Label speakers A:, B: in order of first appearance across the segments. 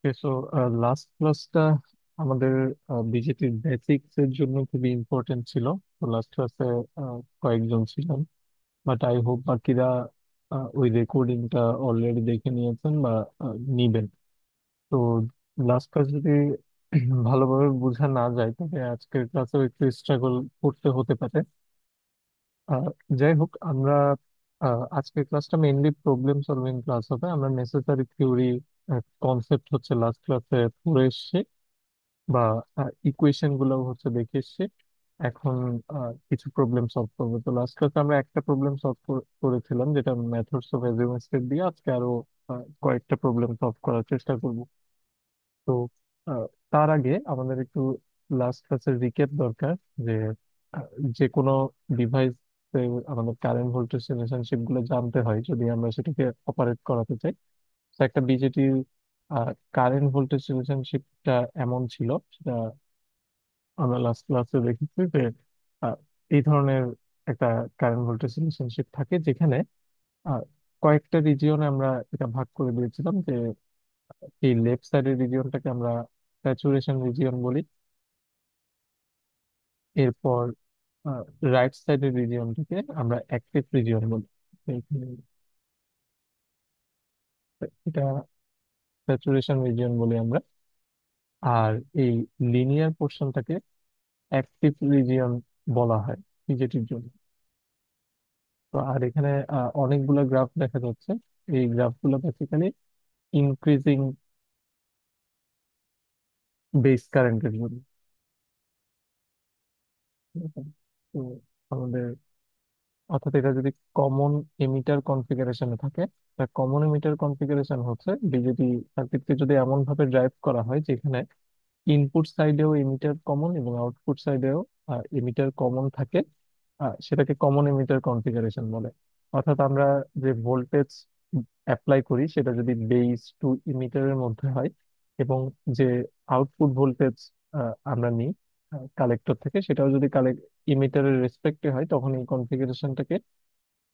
A: So last ক্লাসটা আমাদের বিজেপির বেসিক্স এর জন্য খুবই ইম্পর্টেন্ট ছিল। তো লাস্ট ক্লাসে কয়েকজন ছিলাম, বাট আই হোপ বাকিরা ওই রেকর্ডিংটা অলরেডি দেখে নিয়েছেন বা নিবেন। তো লাস্ট ক্লাস যদি ভালোভাবে বোঝা না যায় তবে আজকের ক্লাসেও একটু স্ট্রাগল করতে হতে পারে। আহ, যাই হোক, আমরা আজকের ক্লাসটা মেইনলি প্রবলেম সলভিং ক্লাস হবে। আমরা নেসেসারি থিওরি কনসেপ্ট হচ্ছে লাস্ট ক্লাসে পড়ে এসেছি, বা ইকুয়েশন গুলো হচ্ছে দেখে এসেছি। এখন কিছু প্রবলেম সলভ করবো। তো লাস্ট ক্লাসে আমরা একটা প্রবলেম সলভ করেছিলাম, যেটা মেথডস অফ অ্যাসিউমেন্ট দিয়ে। আজকে আরো কয়েকটা প্রবলেম সলভ করার চেষ্টা করব। তো আহ, তার আগে আমাদের একটু লাস্ট ক্লাসের রিক্যাপ দরকার। যে আহ, যে কোনো ডিভাইস আমাদের কারেন্ট ভোল্টেজ রিলেশনশিপ গুলো জানতে হয় যদি আমরা সেটাকে অপারেট করাতে চাই। তো একটা বিজেটি কারেন্ট ভোল্টেজ রিলেশনশিপটা এমন ছিল, সেটা আমরা লাস্ট ক্লাসে দেখেছি যে আহ, এই ধরনের একটা কারেন্ট ভোল্টেজ রিলেশনশিপ থাকে, যেখানে আহ, কয়েকটা রিজিয়নে আমরা এটা ভাগ করে দিয়েছিলাম। যে এই লেফট সাইডের রিজিয়নটাকে আমরা স্যাচুরেশন রিজিয়ন বলি। এরপর রাইট সাইডের রিজিয়নটাকে আমরা অ্যাক্টিভ রিজিয়ন বলি। তো এখানে এটা স্যাচুরেশন রিজিয়ন বলি আমরা। আর এই লিনিয়ার পোর্শনটাকে অ্যাক্টিভ রিজিয়ন বলা হয় বিজেটির জন্য। তো আর এখানে অনেকগুলো গ্রাফ দেখা যাচ্ছে। এই গ্রাফগুলো বেসিক্যালি ইনক্রিজিং বেস কারেন্টের জন্য। ঠিক আছে? তো আমাদের, অর্থাৎ এটা যদি কমন এমিটার কনফিগারেশনে থাকে, তা কমন এমিটার কনফিগারেশন হচ্ছে বিজেপি সার্কিটকে যদি এমন ভাবে ড্রাইভ করা হয় যেখানে ইনপুট সাইডেও এমিটার কমন এবং আউটপুট সাইডেও এমিটার কমন থাকে, সেটাকে কমন এমিটার কনফিগারেশন বলে। অর্থাৎ আমরা যে ভোল্টেজ অ্যাপ্লাই করি সেটা যদি বেস টু ইমিটারের মধ্যে হয়, এবং যে আউটপুট ভোল্টেজ আমরা নিই কালেক্টর থেকে, সেটাও যদি ইমিটারের রেসপেক্টে হয়, তখন এই কনফিগারেশনটাকে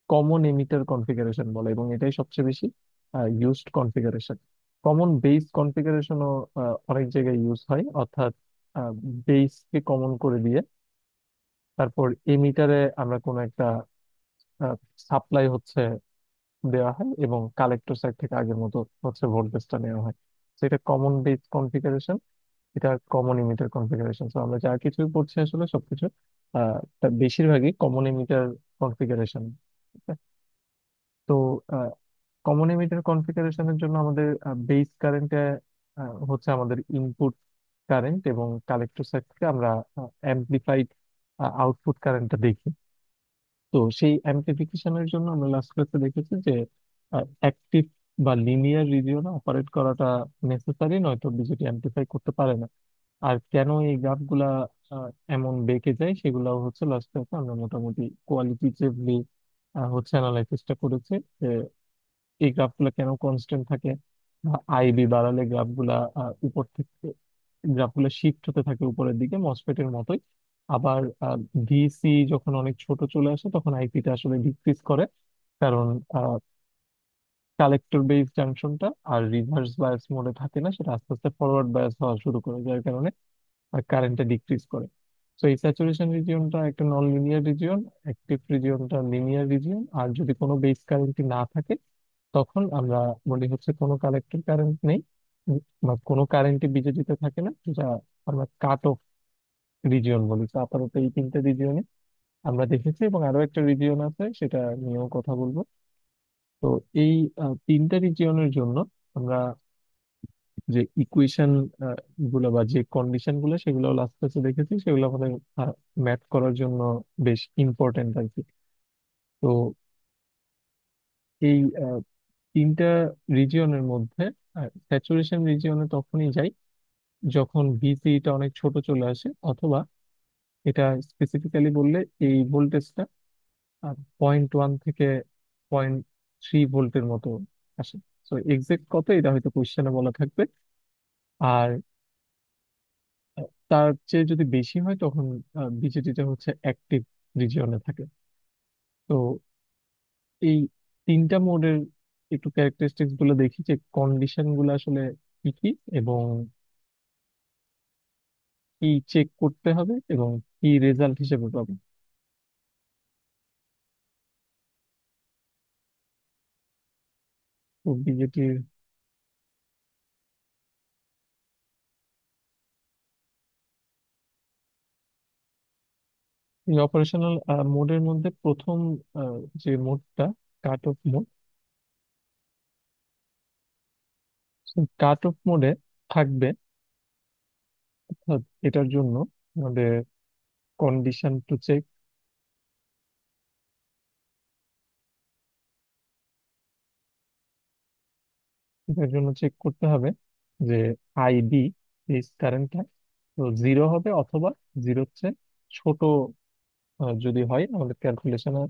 A: কমন এমিটার কনফিগারেশন বলে, এবং এটাই সবচেয়ে বেশি ইউজড কনফিগারেশন। কমন বেস কনফিগারেশনও অনেক জায়গায় ইউজ হয়, অর্থাৎ বেসকে কমন করে দিয়ে তারপর এমিটারে আমরা কোনো একটা সাপ্লাই হচ্ছে দেওয়া হয়, এবং কালেক্টর সাইড থেকে আগের মতো হচ্ছে ভোল্টেজটা নেওয়া হয়। সেটা কমন বেস কনফিগারেশন, এটা কমন ইমিটার কনফিগারেশন। তো আমরা যা কিছু করছি আসলে সবকিছু তার বেশিরভাগই কমন ইমিটার কনফিগারেশন। তো কমন এমিটার কনফিগারেশনের জন্য আমাদের বেস কারেন্টে হচ্ছে আমাদের ইনপুট কারেন্ট, এবং কালেক্টর সাইড থেকে আমরা অ্যাম্প্লিফাইড আউটপুট কারেন্টটা দেখি। তো সেই অ্যাম্প্লিফিকেশনের জন্য আমরা লাস্ট ক্লাসে দেখেছি যে অ্যাক্টিভ বা লিনিয়ার রিজিয়নে অপারেট করাটা নেসেসারি, নয়তো বিজেটি অ্যাম্প্লিফাই করতে পারে না। আর কেন এই গ্রাফগুলা এমন বেঁকে যায় সেগুলাও হচ্ছে লাস্ট ক্লাসে আমরা মোটামুটি কোয়ালিটিটিভলি হচ্ছে অ্যানালাইসিসটা করেছি। এই গ্রাফগুলো কেন কনস্ট্যান্ট থাকে, বা আইবি বাড়ালে গ্রাফগুলা উপর থেকে গ্রাফগুলো শিফট হতে থাকে উপরের দিকে মসফেটের মতোই। আবার ভিসি যখন অনেক ছোট চলে আসে তখন আইপিটা আসলে ডিক্রিজ করে, কারণ কালেক্টর বেস জাংশনটা আর রিভার্স বায়াস মোডে থাকে না, সেটা আস্তে আস্তে ফরওয়ার্ড বায়াস হওয়া শুরু করে, যার কারণে কারেন্টটা ডিক্রিজ করে। তো এই স্যাচুরেশন রিজিয়নটা একটা নন লিনিয়ার রিজিয়ন, অ্যাক্টিভ রিজিয়নটা লিনিয়ার রিজিয়ন। আর যদি কোনো বেস কারেন্ট না থাকে তখন আমরা বলি হচ্ছে কোনো কালেক্টর কারেন্ট নেই, বা কোনো কারেন্টই বিজেপিতে থাকে না, যেটা আমরা কাট অফ রিজিয়ন বলি। তো আপাতত এই তিনটা রিজিয়নে আমরা দেখেছি, এবং আরো একটা রিজিয়ন আছে সেটা নিয়েও কথা বলবো। তো এই তিনটা রিজিয়নের জন্য আমরা যে ইকুয়েশন গুলো বা যে কন্ডিশন গুলো সেগুলো লাস্ট ক্লাসে দেখেছি, সেগুলো আমাদের ম্যাথ করার জন্য বেশ ইম্পর্টেন্ট আর কি। তো এই তিনটা রিজিয়নের মধ্যে স্যাচুরেশন রিজিয়নে তখনই যাই যখন ভিসিটা অনেক ছোট চলে আসে, অথবা এটা স্পেসিফিক্যালি বললে এই ভোল্টেজটা 0.1 থেকে 0.3 ভোল্টের মতো আসে। তো এক্সাক্ট কত এটা হয়তো কোশ্চেনে বলা থাকবে। আর তার চেয়ে যদি বেশি হয় তখন বিজেটিটা হচ্ছে অ্যাক্টিভ রিজিয়নে থাকে। তো এই তিনটা মোডের একটু ক্যারেক্টারিস্টিক্স গুলো দেখি, যে কন্ডিশন গুলো আসলে কি কি এবং কি চেক করতে হবে এবং কি রেজাল্ট হিসেবে পাবো। তো বিজেটির এই অপারেশনাল মোডের মধ্যে প্রথম যে মোডটা cut off mode, cut off মোডে থাকবে। অর্থাৎ এটার জন্য আমাদের কন্ডিশন টু চেক, এটার জন্য চেক করতে হবে যে আইডি, ফেজ কারেন্টটা তো জিরো হবে, অথবা জিরোর চেয়ে ছোট যদি হয় আমাদের ক্যালকুলেশনে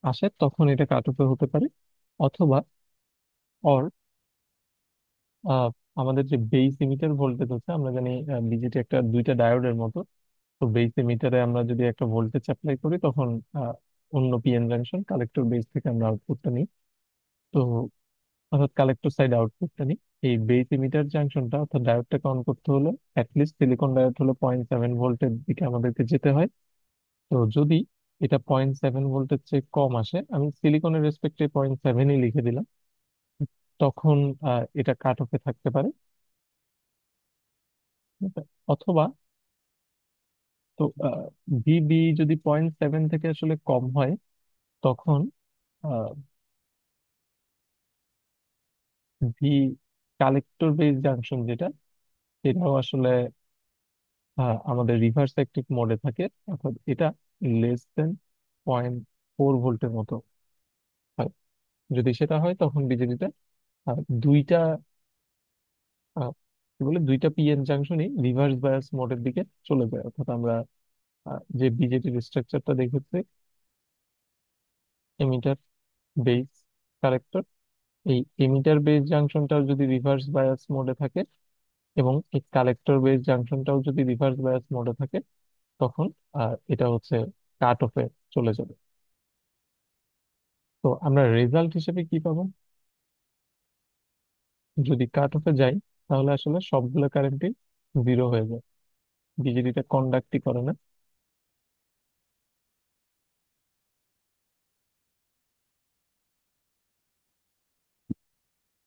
A: আসে, তখন এটা কাট অফে হতে পারে। অথবা অর আহ, আমাদের যে বেস ইমিটার ভোল্টেজ আছে, আমরা জানি বিজেটি একটা দুইটা ডায়োডের মতো। তো বেস এমিটারে আমরা যদি একটা ভোল্টেজ অ্যাপ্লাই করি, তখন অন্য পিএন জাংশন কালেক্টর বেস থেকে আমরা আউটপুটটা নিই। তো অর্থাৎ কালেক্টর সাইড আউটপুটটা নিই। এই বেস এমিটার জাংশনটা অর্থাৎ ডায়োডটাকে অন করতে হলে অ্যাটলিস্ট সিলিকন ডায়োড হলো 0.7 ভোল্টের দিকে আমাদেরকে যেতে হয়। তো যদি এটা 0.7 ভোল্টের চেয়ে কম আসে, আমি সিলিকনের রেসপেক্টে 0.7ই লিখে দিলাম, তখন এটা কাট অফে থাকতে পারে। ঠিক আছে? অথবা তো ভিবি যদি 0.7 থেকে আসলে কম হয়, তখন ভি কালেক্টর বেস জাংশন যেটা, সেটাও আসলে আমাদের রিভার্স ইলেকট্রিক মোডে থাকে। অর্থাৎ এটা লেস দেন 0.4 ভোল্টের মতো হয়। যদি সেটা হয়, তখন বিজেপিতে দুইটা কি বলে, দুইটা পিএন জাংশনই রিভার্স বায়াস মোডের দিকে চলে যায়। অর্থাৎ আমরা যে বিজেপির স্ট্রাকচারটা দেখেছি, এমিটার, বেস, কালেক্টর, এই এমিটার বেস জাংশনটাও যদি রিভার্স বায়াস মোডে থাকে এবং এই কালেক্টর বেস জাংশনটাও যদি রিভার্স বায়াস মোডে থাকে, তখন এটা হচ্ছে কাট অফে চলে যাবে। তো আমরা রেজাল্ট হিসেবে কি পাবো? যদি কাট অফে যাই, তাহলে আসলে সবগুলো কারেন্টই জিরো হয়ে যায়, বিজেপিটা কন্ডাক্টই করে না।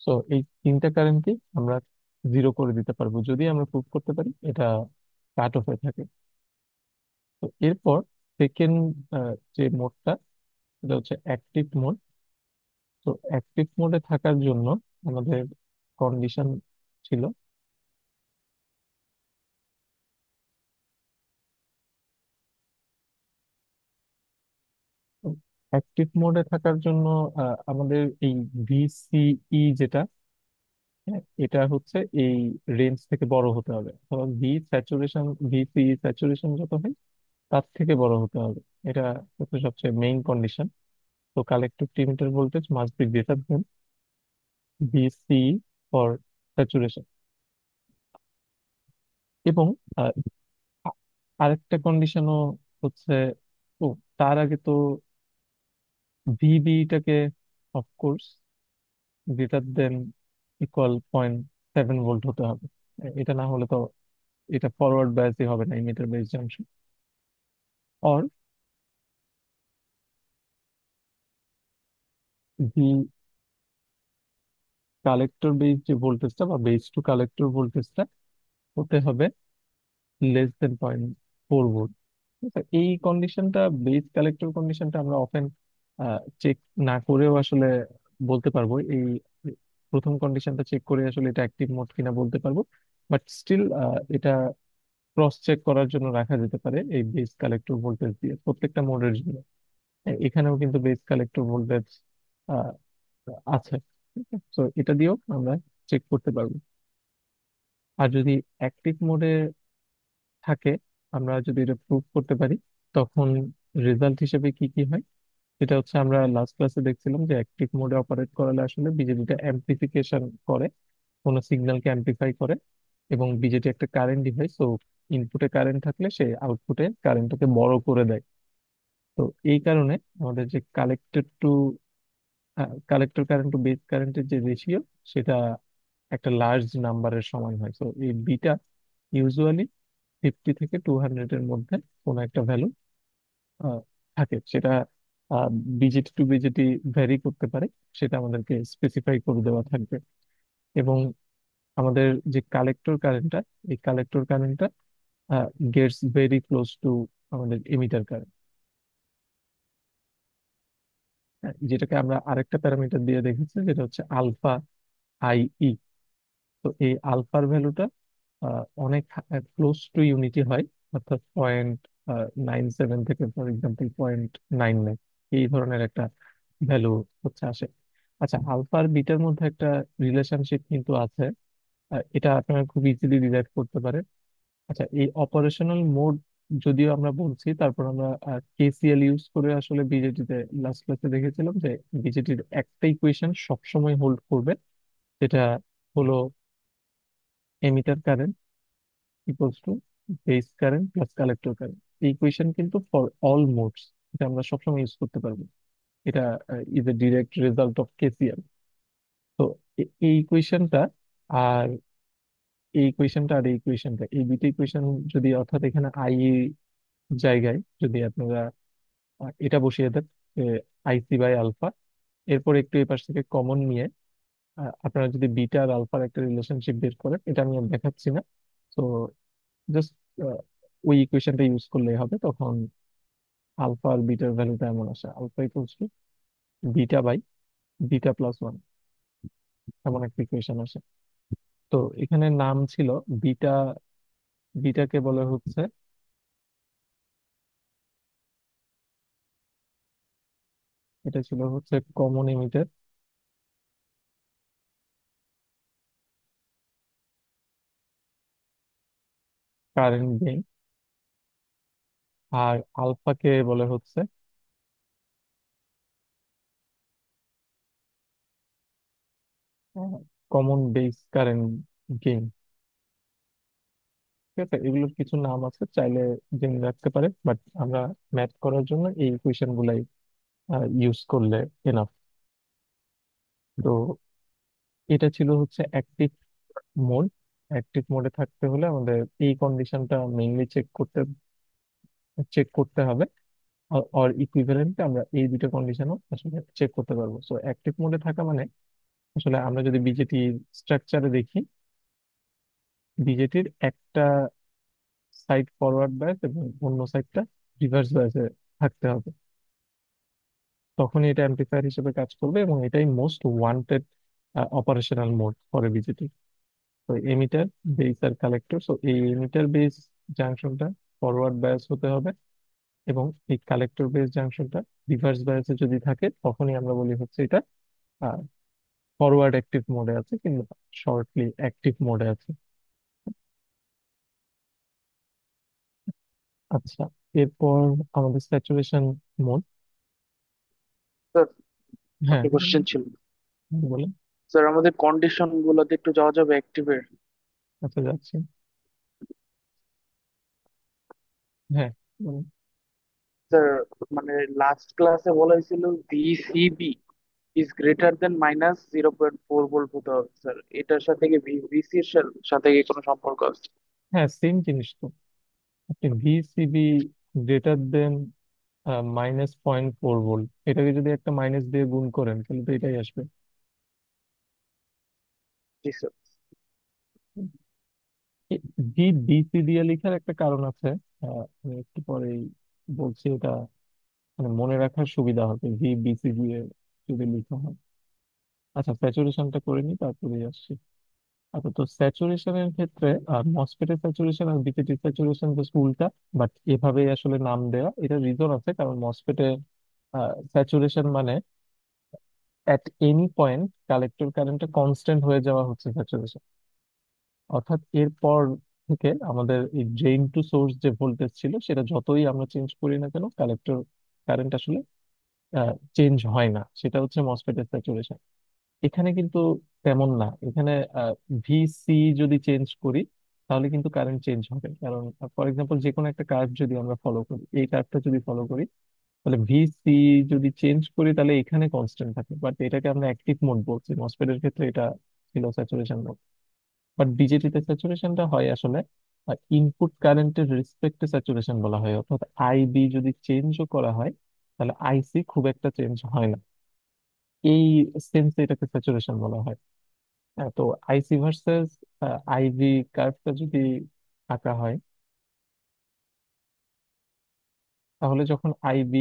A: তো এই তিনটা কারেন্টই আমরা জিরো করে দিতে পারবো যদি আমরা প্রুভ করতে পারি এটা কাট অফে থাকে। তো এরপর সেকেন্ড যে মোডটা, এটা হচ্ছে অ্যাক্টিভ মোড। তো অ্যাক্টিভ মোডে থাকার জন্য আমাদের কন্ডিশন ছিল, অ্যাক্টিভ মোডে থাকার জন্য আমাদের এই ভিসিই যেটা, হ্যাঁ, এটা হচ্ছে এই রেঞ্জ থেকে বড় হতে হবে। ধরো ভিসিই স্যাচুরেশন যত হয় তার থেকে বড় হতে হবে। এটা হচ্ছে সবচেয়ে মেইন কন্ডিশন। তো collective limiter voltage must be greater than VCE for saturation. এবং আহ, আ- আরেকটা কন্ডিশনও হচ্ছে, ও তার আগে তো ভিবিটাকে of course greater than equal 0.7 volt হতে হবে। এটা না হলে তো এটা ফরওয়ার্ড বায়াসই হবে না, ইমিটার বেস জাংশন। আর ভি কালেক্টর বেস যে ভোল্টেজটা বা বেস টু কালেক্টর ভোল্টেজটা হতে হবে লেস দেন 0.4 ভোল্ট। এই কন্ডিশনটা, বেস কালেক্টর কন্ডিশনটা আমরা অফেন চেক না করেও আসলে বলতে পারবো। এই প্রথম কন্ডিশনটা চেক করে আসলে এটা অ্যাক্টিভ মোড কিনা বলতে পারবো। বাট স্টিল এটা ক্রস চেক করার জন্য রাখা যেতে পারে এই বেস কালেক্টর ভোল্টেজ দিয়ে প্রত্যেকটা মোডের জন্য। এখানেও কিন্তু বেস কালেক্টর ভোল্টেজ আছে। তো এটা দিয়েও আমরা চেক করতে পারবো। আর যদি অ্যাক্টিভ মোডে থাকে, আমরা যদি এটা প্রুভ করতে পারি, তখন রেজাল্ট হিসেবে কি কি হয়, সেটা হচ্ছে আমরা লাস্ট ক্লাসে দেখছিলাম যে অ্যাক্টিভ মোডে অপারেট করালে আসলে বিজেপিটা অ্যাম্প্লিফিকেশন করে, কোনো সিগন্যালকে অ্যাম্প্লিফাই করে। এবং বিজেটি একটা কারেন্ট ডিভাইস, তো ইনপুটে কারেন্ট থাকলে সে আউটপুটে কারেন্টটাকে বড় করে দেয়। তো এই কারণে আমাদের যে কালেক্টর কারেন্ট টু বেস কারেন্টের যে রেশিও, সেটা একটা লার্জ নাম্বারের সমান হয়। তো এই বিটা ইউজুয়ালি 50 থেকে 200 এর মধ্যে কোনো একটা ভ্যালু থাকে, সেটা বিজেটি টু বিজেটি ভ্যারি করতে পারে, সেটা আমাদেরকে স্পেসিফাই করে দেওয়া থাকবে। এবং আমাদের যে কালেক্টর কারেন্টটা, এই কালেক্টর কারেন্টটা গেটস ভেরি ক্লোজ টু আমাদের এমিটার কারেন্ট, যেটাকে আমরা আরেকটা প্যারামিটার দিয়ে দেখেছি, যেটা হচ্ছে আলফা আই ই। তো এই আলফার ভ্যালুটা অনেক ক্লোজ টু ইউনিটি হয়, অর্থাৎ 0.97 থেকে ফর এক্সাম্পল 0.99, এই ধরনের একটা ভ্যালু হচ্ছে আসে। আচ্ছা, আলফা আর বিটার মধ্যে একটা রিলেশনশিপ কিন্তু আছে, এটা আপনারা খুব ইজিলি ডিরাইভ করতে পারেন। আচ্ছা, এই অপারেশনাল মোড যদিও আমরা বলছি, তারপর আমরা কেসিএল ইউজ করে আসলে বিজেটিতে লাস্ট ক্লাসে দেখেছিলাম যে বিজেটির একটা ইকুয়েশন সবসময় হোল্ড করবে, যেটা হলো emitter current equals to base current plus collector current. এই ইকুয়েশন কিন্তু ফর অল মোডস, এটা আমরা সবসময় ইউজ করতে পারবো। এটা is a direct result of KCL. তো এই ইকুয়েশনটা আর এই ইকুয়েশনটা আর এই ইকুয়েশনটা, এই দুইটা ইকুয়েশন যদি, অর্থাৎ এখানে আই জায়গায় যদি আপনারা এটা বসিয়ে দেন যে আইসি বাই আলফা, এরপর একটু এই পাশ থেকে কমন নিয়ে আপনারা যদি বিটা আর আলফার একটা রিলেশনশিপ বের করেন, এটা আমি আর দেখাচ্ছি না। তো জাস্ট ওই ইকুয়েশনটা ইউজ করলেই হবে। তখন আলফা আর বিটার ভ্যালুটা এমন আসে, alpha equals to beta by beta plus one, এমন একটা ইকুয়েশন আসে। তো এখানে নাম ছিল বিটা, বিটাকে বলে হচ্ছে, এটা ছিল হচ্ছে কমন এমিটার কারেন্ট গেইন, আর আলফাকে বলে হচ্ছে কমন বেস কারেন্ট গেইন। ঠিক আছে, এগুলোর কিছু নাম আছে, চাইলে জেনে রাখতে পারে, বাট আমরা ম্যাথ করার জন্য এই ইকুয়েশন গুলাই ইউজ করলে এনাফ। তো এটা ছিল হচ্ছে অ্যাক্টিভ মোড। অ্যাক্টিভ মোডে থাকতে হলে আমাদের এই কন্ডিশনটা মেইনলি চেক করতে হবে, আর ইকুইভ্যালেন্টে আমরা এই দুটো কন্ডিশনও আসলে চেক করতে পারবো। সো অ্যাক্টিভ মোডে থাকা মানে আসলে আমরা যদি বিজেটি স্ট্রাকচারে দেখি, বিজেটির একটা সাইড ফরওয়ার্ড বায়াস এবং অন্য সাইডটা রিভার্স বায়াসে থাকতে হবে, তখনই এটা অ্যাম্পলিফায়ার হিসেবে কাজ করবে, এবং এটাই most wanted operational mode for BJD. তো এমিটার, বেস আর কালেক্টর, সো এই এমিটার বেস জাংশনটা ফরওয়ার্ড বায়াস হতে হবে, এবং এই কালেক্টর বেস জাংশনটা রিভার্স বায়াসে যদি থাকে, তখনই আমরা বলি হচ্ছে এটা ফরওয়ার্ড অ্যাক্টিভ মোডে আছে, কিন্তু শর্টলি অ্যাক্টিভ মোডে আছে। আচ্ছা, এরপর আমাদের স্যাচুরেশন মোড।
B: স্যার,
A: হ্যাঁ,
B: একটা কোশ্চেন ছিল।
A: বলে।
B: স্যার, আমাদের কন্ডিশন গুলোতে একটু যাওয়া যাবে অ্যাক্টিভের?
A: আচ্ছা, যাচ্ছি। হ্যাঁ, বলুন।
B: স্যার, মানে লাস্ট ক্লাসে বলা হয়েছিল VCB is greater than -0.4 volt হতে হবে। স্যার, এটার সাথে কি ভিসি এর সাথে কি কোনো সম্পর্ক আছে?
A: হ্যাঁ, সেম জিনিস তো। আপনি ভিসিবি গ্রেটার দেন -0.4 ভোল্ট, এটাকে যদি একটা মাইনাস দিয়ে গুণ করেন তাহলে তো এটাই আসবে।
B: জি স্যার।
A: ভি বিসি দিয়ে লেখার একটা কারণ আছে, আমি একটু পরেই বলছি। এটা মানে মনে রাখার সুবিধা হবে ভি বিসি দিয়ে যদি লেখা হয়। আচ্ছা, স্যাচুরেশনটা করে নি, তারপরে আসছি। আচ্ছা, তো স্যাচুরেশনের ক্ষেত্রে মসফেটের স্যাচুরেশন আর বিসিটির স্যাচুরেশন জাস্ট উল্টা, বাট এভাবেই আসলে নাম দেওয়া। এটা রিজন আছে, কারণ মসফেটে স্যাচুরেশন মানে অ্যাট এনি পয়েন্ট কালেক্টর কারেন্টটা কনস্ট্যান্ট হয়ে যাওয়া হচ্ছে স্যাচুরেশন। অর্থাৎ এরপর থেকে আমাদের এই ড্রেন টু সোর্স যে ভোল্টেজ ছিল, সেটা যতই আমরা চেঞ্জ করি না কেন, কালেক্টর কারেন্ট আসলে চেঞ্জ হয় না, সেটা হচ্ছে মসফেটের স্যাচুরেশন। এখানে কিন্তু তেমন না। এখানে ভিসি যদি চেঞ্জ করি তাহলে কিন্তু কারেন্ট চেঞ্জ হবে, কারণ ফর এক্সাম্পল যে কোনো একটা কার্ভ যদি আমরা ফলো করি, এই কার্ভটা যদি ফলো করি, তাহলে ভিসি যদি চেঞ্জ করি তাহলে এখানে কনস্ট্যান্ট থাকে, বাট এটাকে আমরা অ্যাক্টিভ মোড বলছি, মসফেটের ক্ষেত্রে এটা ছিল স্যাচুরেশন মোড। বাট বিজেটিতে স্যাচুরেশনটা হয় আসলে ইনপুট কারেন্টের রেসপেক্টে স্যাচুরেশন বলা হয়, অর্থাৎ আইবি যদি চেঞ্জও করা হয় তাহলে আইসি খুব একটা চেঞ্জ হয় না, এই সেন্সে এটাকে স্যাচুরেশন বলা হয়। তো আইসি ভার্সেস আইভি কার্ভটা যদি আঁকা হয়, তাহলে যখন আইবি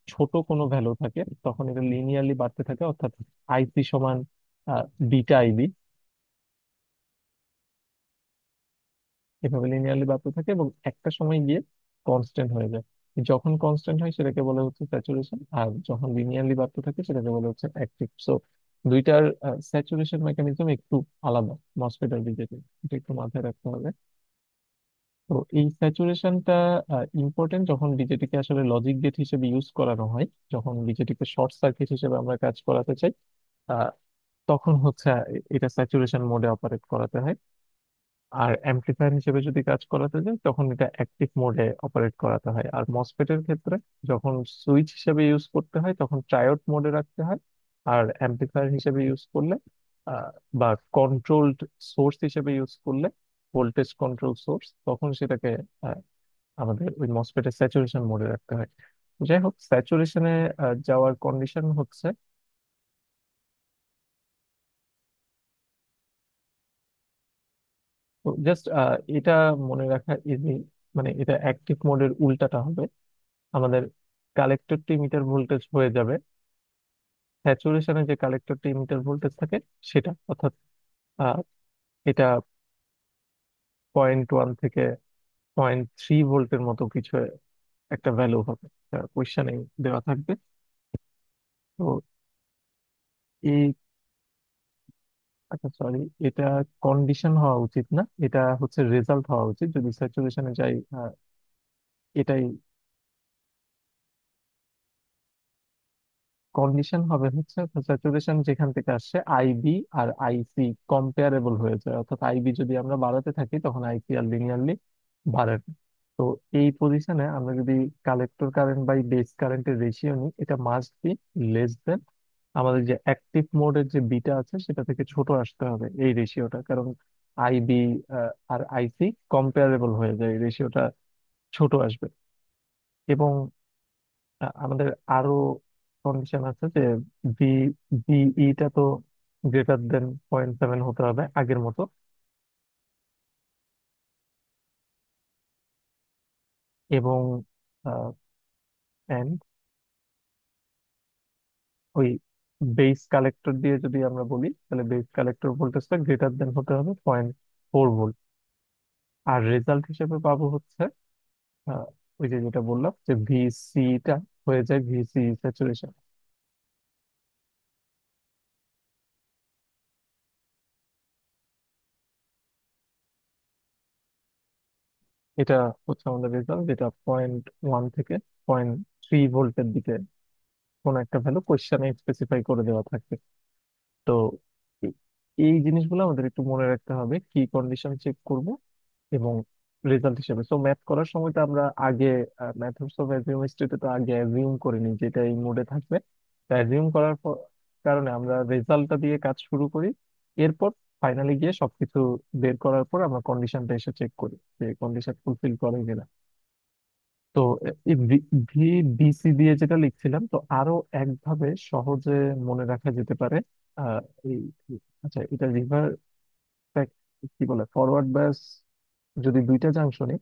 A: ছোট কোনো ভ্যালু থাকে তখন এটা লিনিয়ারলি বাড়তে থাকে, অর্থাৎ আইসি সমান বিটা আইবি, এভাবে লিনিয়ারলি বাড়তে থাকে এবং একটা সময় গিয়ে কনস্ট্যান্ট হয়ে যায়। যখন কনস্ট্যান্ট হয় সেটাকে বলে হচ্ছে স্যাচুরেশন, আর যখন লিনিয়ারলি বাড়তে থাকে সেটাকে বলে হচ্ছে অ্যাক্টিভ। সো দুইটার স্যাচুরেশন মেকানিজম একটু আলাদা, মসফেট আর বিজেপি, এটা একটু মাথায় রাখতে হবে। তো এই স্যাচুরেশনটা ইম্পর্টেন্ট যখন বিজেটিকে আসলে লজিক গেট হিসেবে ইউজ করানো হয়, যখন বিজেটিকে শর্ট সার্কিট হিসেবে আমরা কাজ করাতে চাই, আহ, তখন হচ্ছে এটা স্যাচুরেশন মোডে অপারেট করাতে হয়। আর অ্যাম্পলিফায়ার হিসেবে যদি কাজ করাতে যায় তখন এটা অ্যাক্টিভ মোডে অপারেট করাতে হয়। আর মসফেটের ক্ষেত্রে যখন সুইচ হিসেবে ইউজ করতে হয় তখন ট্রায়োড মোডে রাখতে হয়। আর অ্যাম্পলিফায়ার হিসেবে ইউজ করলে আহ, বা কন্ট্রোলড সোর্স হিসেবে ইউজ করলে, ভোল্টেজ কন্ট্রোল সোর্স, তখন সেটাকে আহ, আমাদের ওই মসফেটের স্যাচুরেশন মোডে রাখতে হয়। যাই হোক, স্যাচুরেশনে যাওয়ার কন্ডিশন হচ্ছে, তো জাস্ট এটা মনে রাখা ইজি, মানে এটা অ্যাক্টিভ মোডের উল্টাটা হবে। আমাদের কালেক্টরটি মিটার ভোল্টেজ হয়ে যাবে স্যাচুরেশনে যে কালেক্টরটি মিটার ভোল্টেজ থাকে সেটা, অর্থাৎ আহ, এটা 0.1 থেকে 0.3 ভোল্টের মতো কিছু একটা ভ্যালু হবে, কোয়েশ্চেনে দেওয়া থাকবে। তো এই, আচ্ছা সরি, এটা কন্ডিশন হওয়া উচিত না, এটা হচ্ছে রেজাল্ট হওয়া উচিত যদি স্যাচুরেশনে যাই। এটাই কন্ডিশন হবে, হচ্ছে স্যাচুরেশন যেখান থেকে আসছে আইবি আর আইসি কম্পেয়ারেবল হয়ে যায়, অর্থাৎ আইবি যদি আমরা বাড়াতে থাকি তখন আইসি আর লিনিয়ারলি বাড়ে না। তো এই পজিশনে আমরা যদি কালেক্টর কারেন্ট বাই বেস কারেন্টের রেশিও নিই, এটা মাস্ট বি লেস দেন আমাদের যে অ্যাক্টিভ মোডের যে বিটা আছে সেটা থেকে ছোট আসতে হবে এই রেশিওটা, কারণ আইবি আর আইসি কম্পেয়ারেবল হয়ে যায়, রেশিওটা ছোট আসবে। এবং আমাদের আরো কন্ডিশন আছে যে বি বিইটা তো গ্রেটার দেন 0.7 হতে হবে আগের মতো। এবং and ওই বেস কালেক্টর দিয়ে যদি আমরা বলি তাহলে বেস কালেক্টর ভোল্টেজটা গ্রেটার দেন হতে হবে 0.4 ভোল্ট। আর রেজাল্ট হিসেবে পাবো হচ্ছে আহ, ওই যে যেটা বললাম যে ভিসিটা হয়ে যায় ভিসি স্যাচুরেশন। এটা হচ্ছে আমাদের রেজাল্ট, যেটা 0.1 থেকে 0.3 ভোল্টের দিকে কোন একটা ভ্যালু কোশ্চেনে স্পেসিফাই করে দেওয়া থাকবে। তো এই এই জিনিসগুলো আমাদের একটু মনে রাখতে হবে কি কন্ডিশন চেক করব এবং রেজাল্ট হিসেবে। তো ম্যাথ করার সময় তো আমরা আগে মেথডস অফ অ্যাজিউমিস্টিতে তো আগে অ্যাজিউম করে নিই যেটা এই মোডে থাকবে। অ্যাজিউম করার কারণে আমরা রেজাল্টটা দিয়ে কাজ শুরু করি, এরপর ফাইনালি গিয়ে সবকিছু বের করার পর আমরা কন্ডিশনটা এসে চেক করি যে কন্ডিশন ফুলফিল করে কিনা। তো এই ভি বিসি দিয়ে যেটা লিখছিলাম, তো আরো একভাবে সহজে মনে রাখা যেতে পারে। আহ এই আচ্ছা, এটা রিভার কি বলে, ফরওয়ার্ড বায়াস যদি দুইটা জাংশনে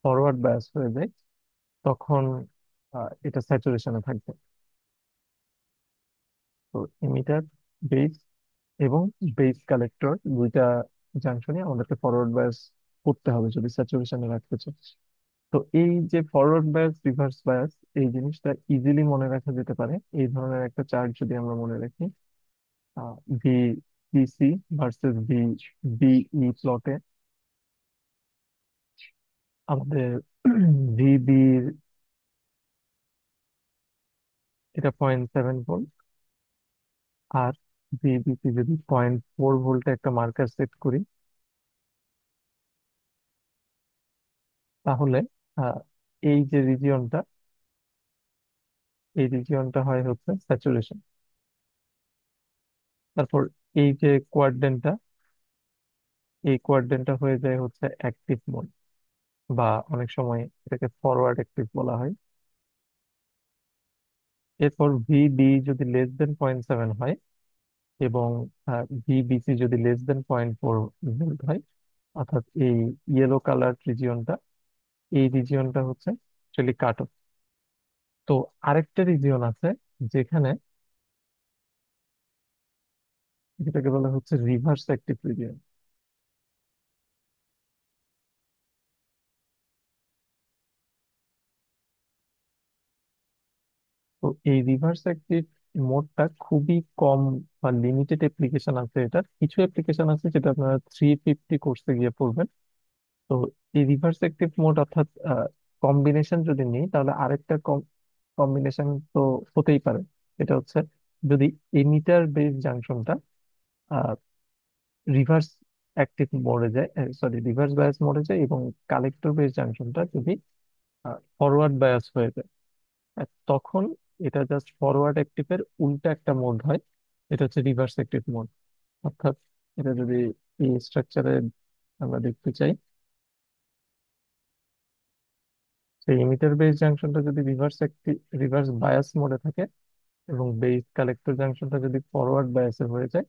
A: ফরওয়ার্ড বায়াস হয়ে যায় তখন এটা স্যাচুরেশনে থাকবে। তো এমিটার, বেস এবং বেস কালেক্টর দুইটা জাংশনে আমাদেরকে ফরওয়ার্ড বায়াস করতে হবে যদি স্যাচুরেশনে রাখতে চাই। তো এই যে ফরওয়ার্ড বায়াস রিভার্স বায়াস, এই জিনিসটা ইজিলি মনে রাখা যেতে পারে এই ধরনের একটা চার্ট যদি আমরা মনে রাখি। ভি ভিসি ভার্সেস বিই প্লটে আমাদের ভিবি, এটা 0.7 ভোল্ট, আর ভিবিসি যদি 0.4 ভোল্টে একটা মার্কার সেট করি, তাহলে আহ, এই যে রিজিয়নটা, এই রিজিয়নটা হয় হচ্ছে স্যাচুরেশন। তারপর এই যে কোয়াড্রেন্টটা, এই কোয়াড্রেন্টটা হয়ে যায় হচ্ছে অ্যাক্টিভ মোড, বা অনেক সময় এটাকে ফরওয়ার্ড অ্যাক্টিভ বলা হয়। এরপর ভিডি যদি লেস দেন 0.7 হয়, এবং ভিবিসি যদি লেস দেন 0.4 ভোল্ট হয়, অর্থাৎ এই ইয়েলো কালার রিজিয়নটা, এই রিজিয়নটা হচ্ছে অ্যাকচুয়ালি কাট অফ। তো আরেকটা রিজিয়ন আছে যেখানে, যেটাকে বলা হচ্ছে রিভার্স অ্যাক্টিভ রিজিয়ন। তো এই রিভার্স অ্যাক্টিভ মোডটা খুবই কম, বা লিমিটেড অ্যাপ্লিকেশন আছে এটার। কিছু অ্যাপ্লিকেশন আছে যেটা আপনারা 350 কোর্সে গিয়ে পড়বেন। তো এই রিভার্স অ্যাক্টিভ মোড অর্থাৎ কম্বিনেশন যদি নিই, তাহলে আরেকটা কম্বিনেশন তো হতেই পারে। এটা হচ্ছে যদি এমিটার বেস জাংশনটা রিভার্স অ্যাক্টিভ মোডে যায়, সরি রিভার্স বায়াস মোডে যায়, এবং কালেক্টর বেস জাংশনটা যদি ফরওয়ার্ড বায়াস হয়ে যায়, তখন এটা জাস্ট ফরওয়ার্ড অ্যাক্টিভের উল্টা একটা মোড হয়। এটা হচ্ছে রিভার্স অ্যাক্টিভ মোড। অর্থাৎ এটা যদি এই স্ট্রাকচারে আমরা দেখতে চাই, সেই এমিটার বেস জাংশনটা যদি রিভার্স বায়াস মোডে থাকে, এবং বেস কালেক্টর জাংশনটা যদি ফরওয়ার্ড বায়াসে হয়ে যায়,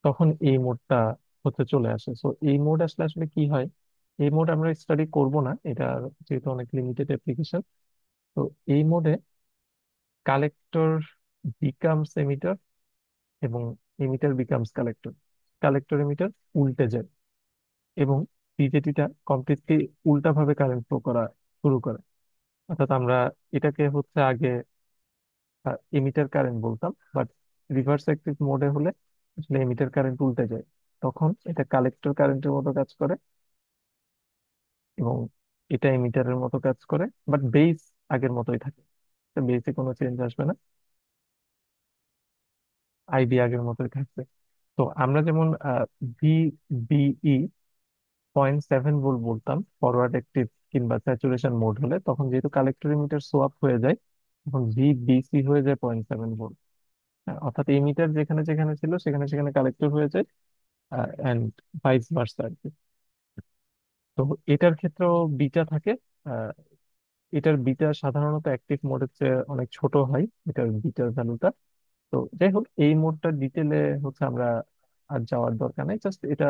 A: তখন এই মোডটা হতে চলে আসে। সো এই মোড আসলে আসলে কি হয়, এই মোড আমরা স্টাডি করব না, এটা যেহেতু অনেক লিমিটেড অ্যাপ্লিকেশন। তো এই মোডে কালেক্টর বিকামস এমিটার, এবং emitter becomes collector, collector emitter উল্টে যায়, এবং বিজেটিটা কমপ্লিটলি উল্টা ভাবে কারেন্ট ফ্লো করা শুরু করে। অর্থাৎ আমরা এটাকে হচ্ছে আগে এমিটার কারেন্ট বলতাম, বাট রিভার্স অ্যাক্টিভ মোডে হলে আসলে এমিটার কারেন্ট উল্টে যায়। তখন এটা কালেক্টর কারেন্টের মতো কাজ করে, এবং এটা এমিটারের মতো কাজ করে, বাট বেস আগের মতোই থাকে, বেসে কোনো চেঞ্জ আসবে না, আইডি আগের মতোই থাকবে। তো আমরা যেমন ভি বিই 0.7 ভোল্ট বলতাম ফরওয়ার্ড অ্যাক্টিভ কিংবা স্যাচুরেশন মোড হলে, তখন যেহেতু কালেক্টর এমিটার সোয়াপ হয়ে যায়, তখন ভিবিসি হয়ে যায় 0.7 ভোল্ট। অর্থাৎ এমিটার যেখানে যেখানে ছিল সেখানে সেখানে কালেক্টর হয়ে যায়, অ্যান্ড ভাইস ভার্সা আর কি। তো এটার ক্ষেত্রেও বিটা থাকে। আহ, এটার বিটা সাধারণত অ্যাক্টিভ মোডের চেয়ে অনেক ছোট হয়, এটার বিটার ভ্যালুটা। তো যাই হোক, এই মোডটার ডিটেলে হচ্ছে আমরা আর যাওয়ার দরকার নেই, জাস্ট এটা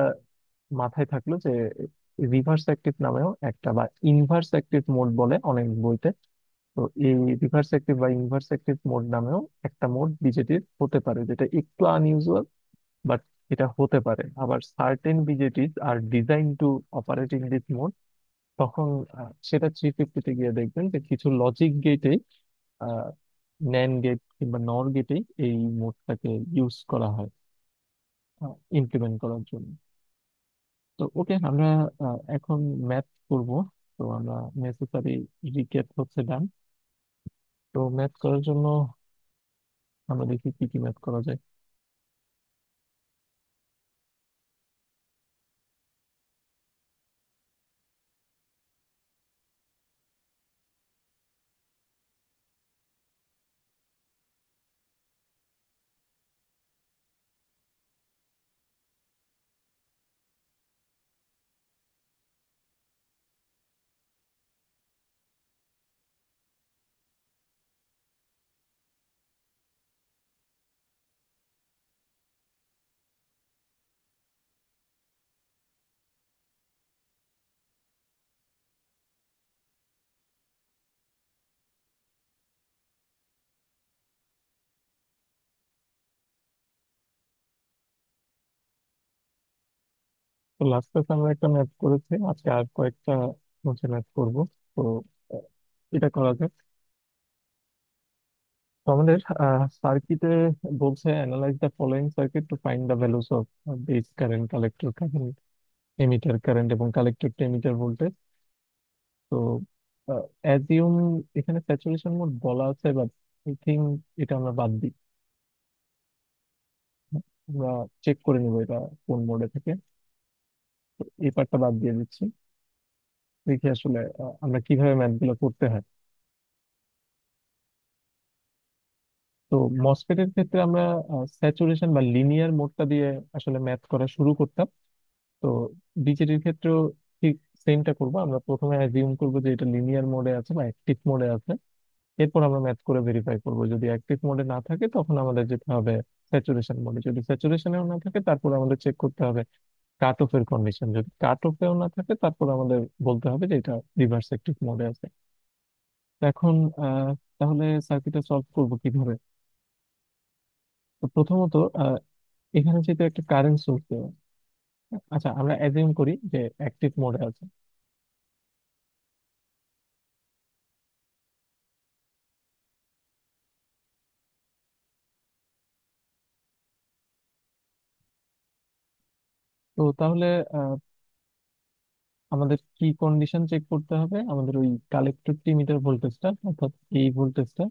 A: মাথায় থাকলো যে রিভার্স অ্যাক্টিভ নামেও একটা, বা ইনভার্স অ্যাক্টিভ মোড বলে অনেক বইতে। তো এই রিভার্স অ্যাক্টিভ বা ইনভার্স অ্যাক্টিভ মোড নামেও একটা মোড বিজেটির হতে পারে, যেটা একটু আনইউজুয়াল, বাট এটা হতে পারে। আবার certain BJTs are design to operate in this mode, তখন সেটা 350-তে গিয়ে দেখবেন যে কিছু লজিক গেটেই, ন্যান গেট কিংবা নর গেটেই এই মোডটাকে ইউজ করা হয় ইমপ্লিমেন্ট করার জন্য। তো ওকে, আমরা এখন ম্যাথ করব। তো আমরা নেসেসারি রিক্যাপ হচ্ছে ডান। তো ম্যাথ করার জন্য আমরা দেখি কি কি ম্যাথ করা যায়। তো লাস্ট ক্লাসে আমরা একটা ম্যাথ করেছি, আজকে আর কয়েকটা হচ্ছে ম্যাথ করব। তো আহ, এটা করা যাক। তো আমাদের সার্কিটে বলছে analyse the following circuit to find the values of base current, collector current, emitter current এবং কালেক্টর টু এমিটার ভোল্টেজ। তো অ্যাজিউম, এখানে স্যাচুরেশন মোড বলা আছে, বাট আই থিঙ্ক এটা আমরা বাদ দিই। আমরা চেক করে নিবো এটা কোন মোডে থাকে। তো এই পার্টটা বাদ দিয়ে দিচ্ছি। দেখি আসলে আমরা কিভাবে ম্যাথ গুলো করতে হয়। তো মসফেটের ক্ষেত্রে আমরা স্যাচুরেশন বা লিনিয়ার মোডটা দিয়ে আসলে ম্যাথ করা শুরু করতাম। তো বিজেডির ক্ষেত্রেও ঠিক সেমটা করবো। আমরা প্রথমে অ্যাজিউম করবো যে এটা লিনিয়ার মোডে আছে বা অ্যাক্টিভ মোডে আছে। এরপর আমরা ম্যাথ করে ভেরিফাই করবো, যদি অ্যাক্টিভ মোডে না থাকে তখন আমাদের যেতে হবে স্যাচুরেশন মোডে, যদি স্যাচুরেশনেও না থাকে তারপর আমাদের চেক করতে হবে কাট অফ এর কন্ডিশন, যদি কাট অফেও না থাকে তারপর আমাদের বলতে হবে যে এটা রিভার্স অ্যাক্টিভ মোডে আছে। তো এখন তাহলে সার্কিটটা সলভ করবো কিভাবে? তো প্রথমত এখানে যেহেতু একটা কারেন্ট সোর্স দেওয়া, আচ্ছা আমরা অ্যাজিউম করি যে অ্যাক্টিভ মোডে আছে। তো তাহলে আহ, আমাদের কি কন্ডিশন চেক করতে হবে? আমাদের ওই কালেক্টর মিটার ভোল্টেজটা, অর্থাৎ এই ভোল্টেজটা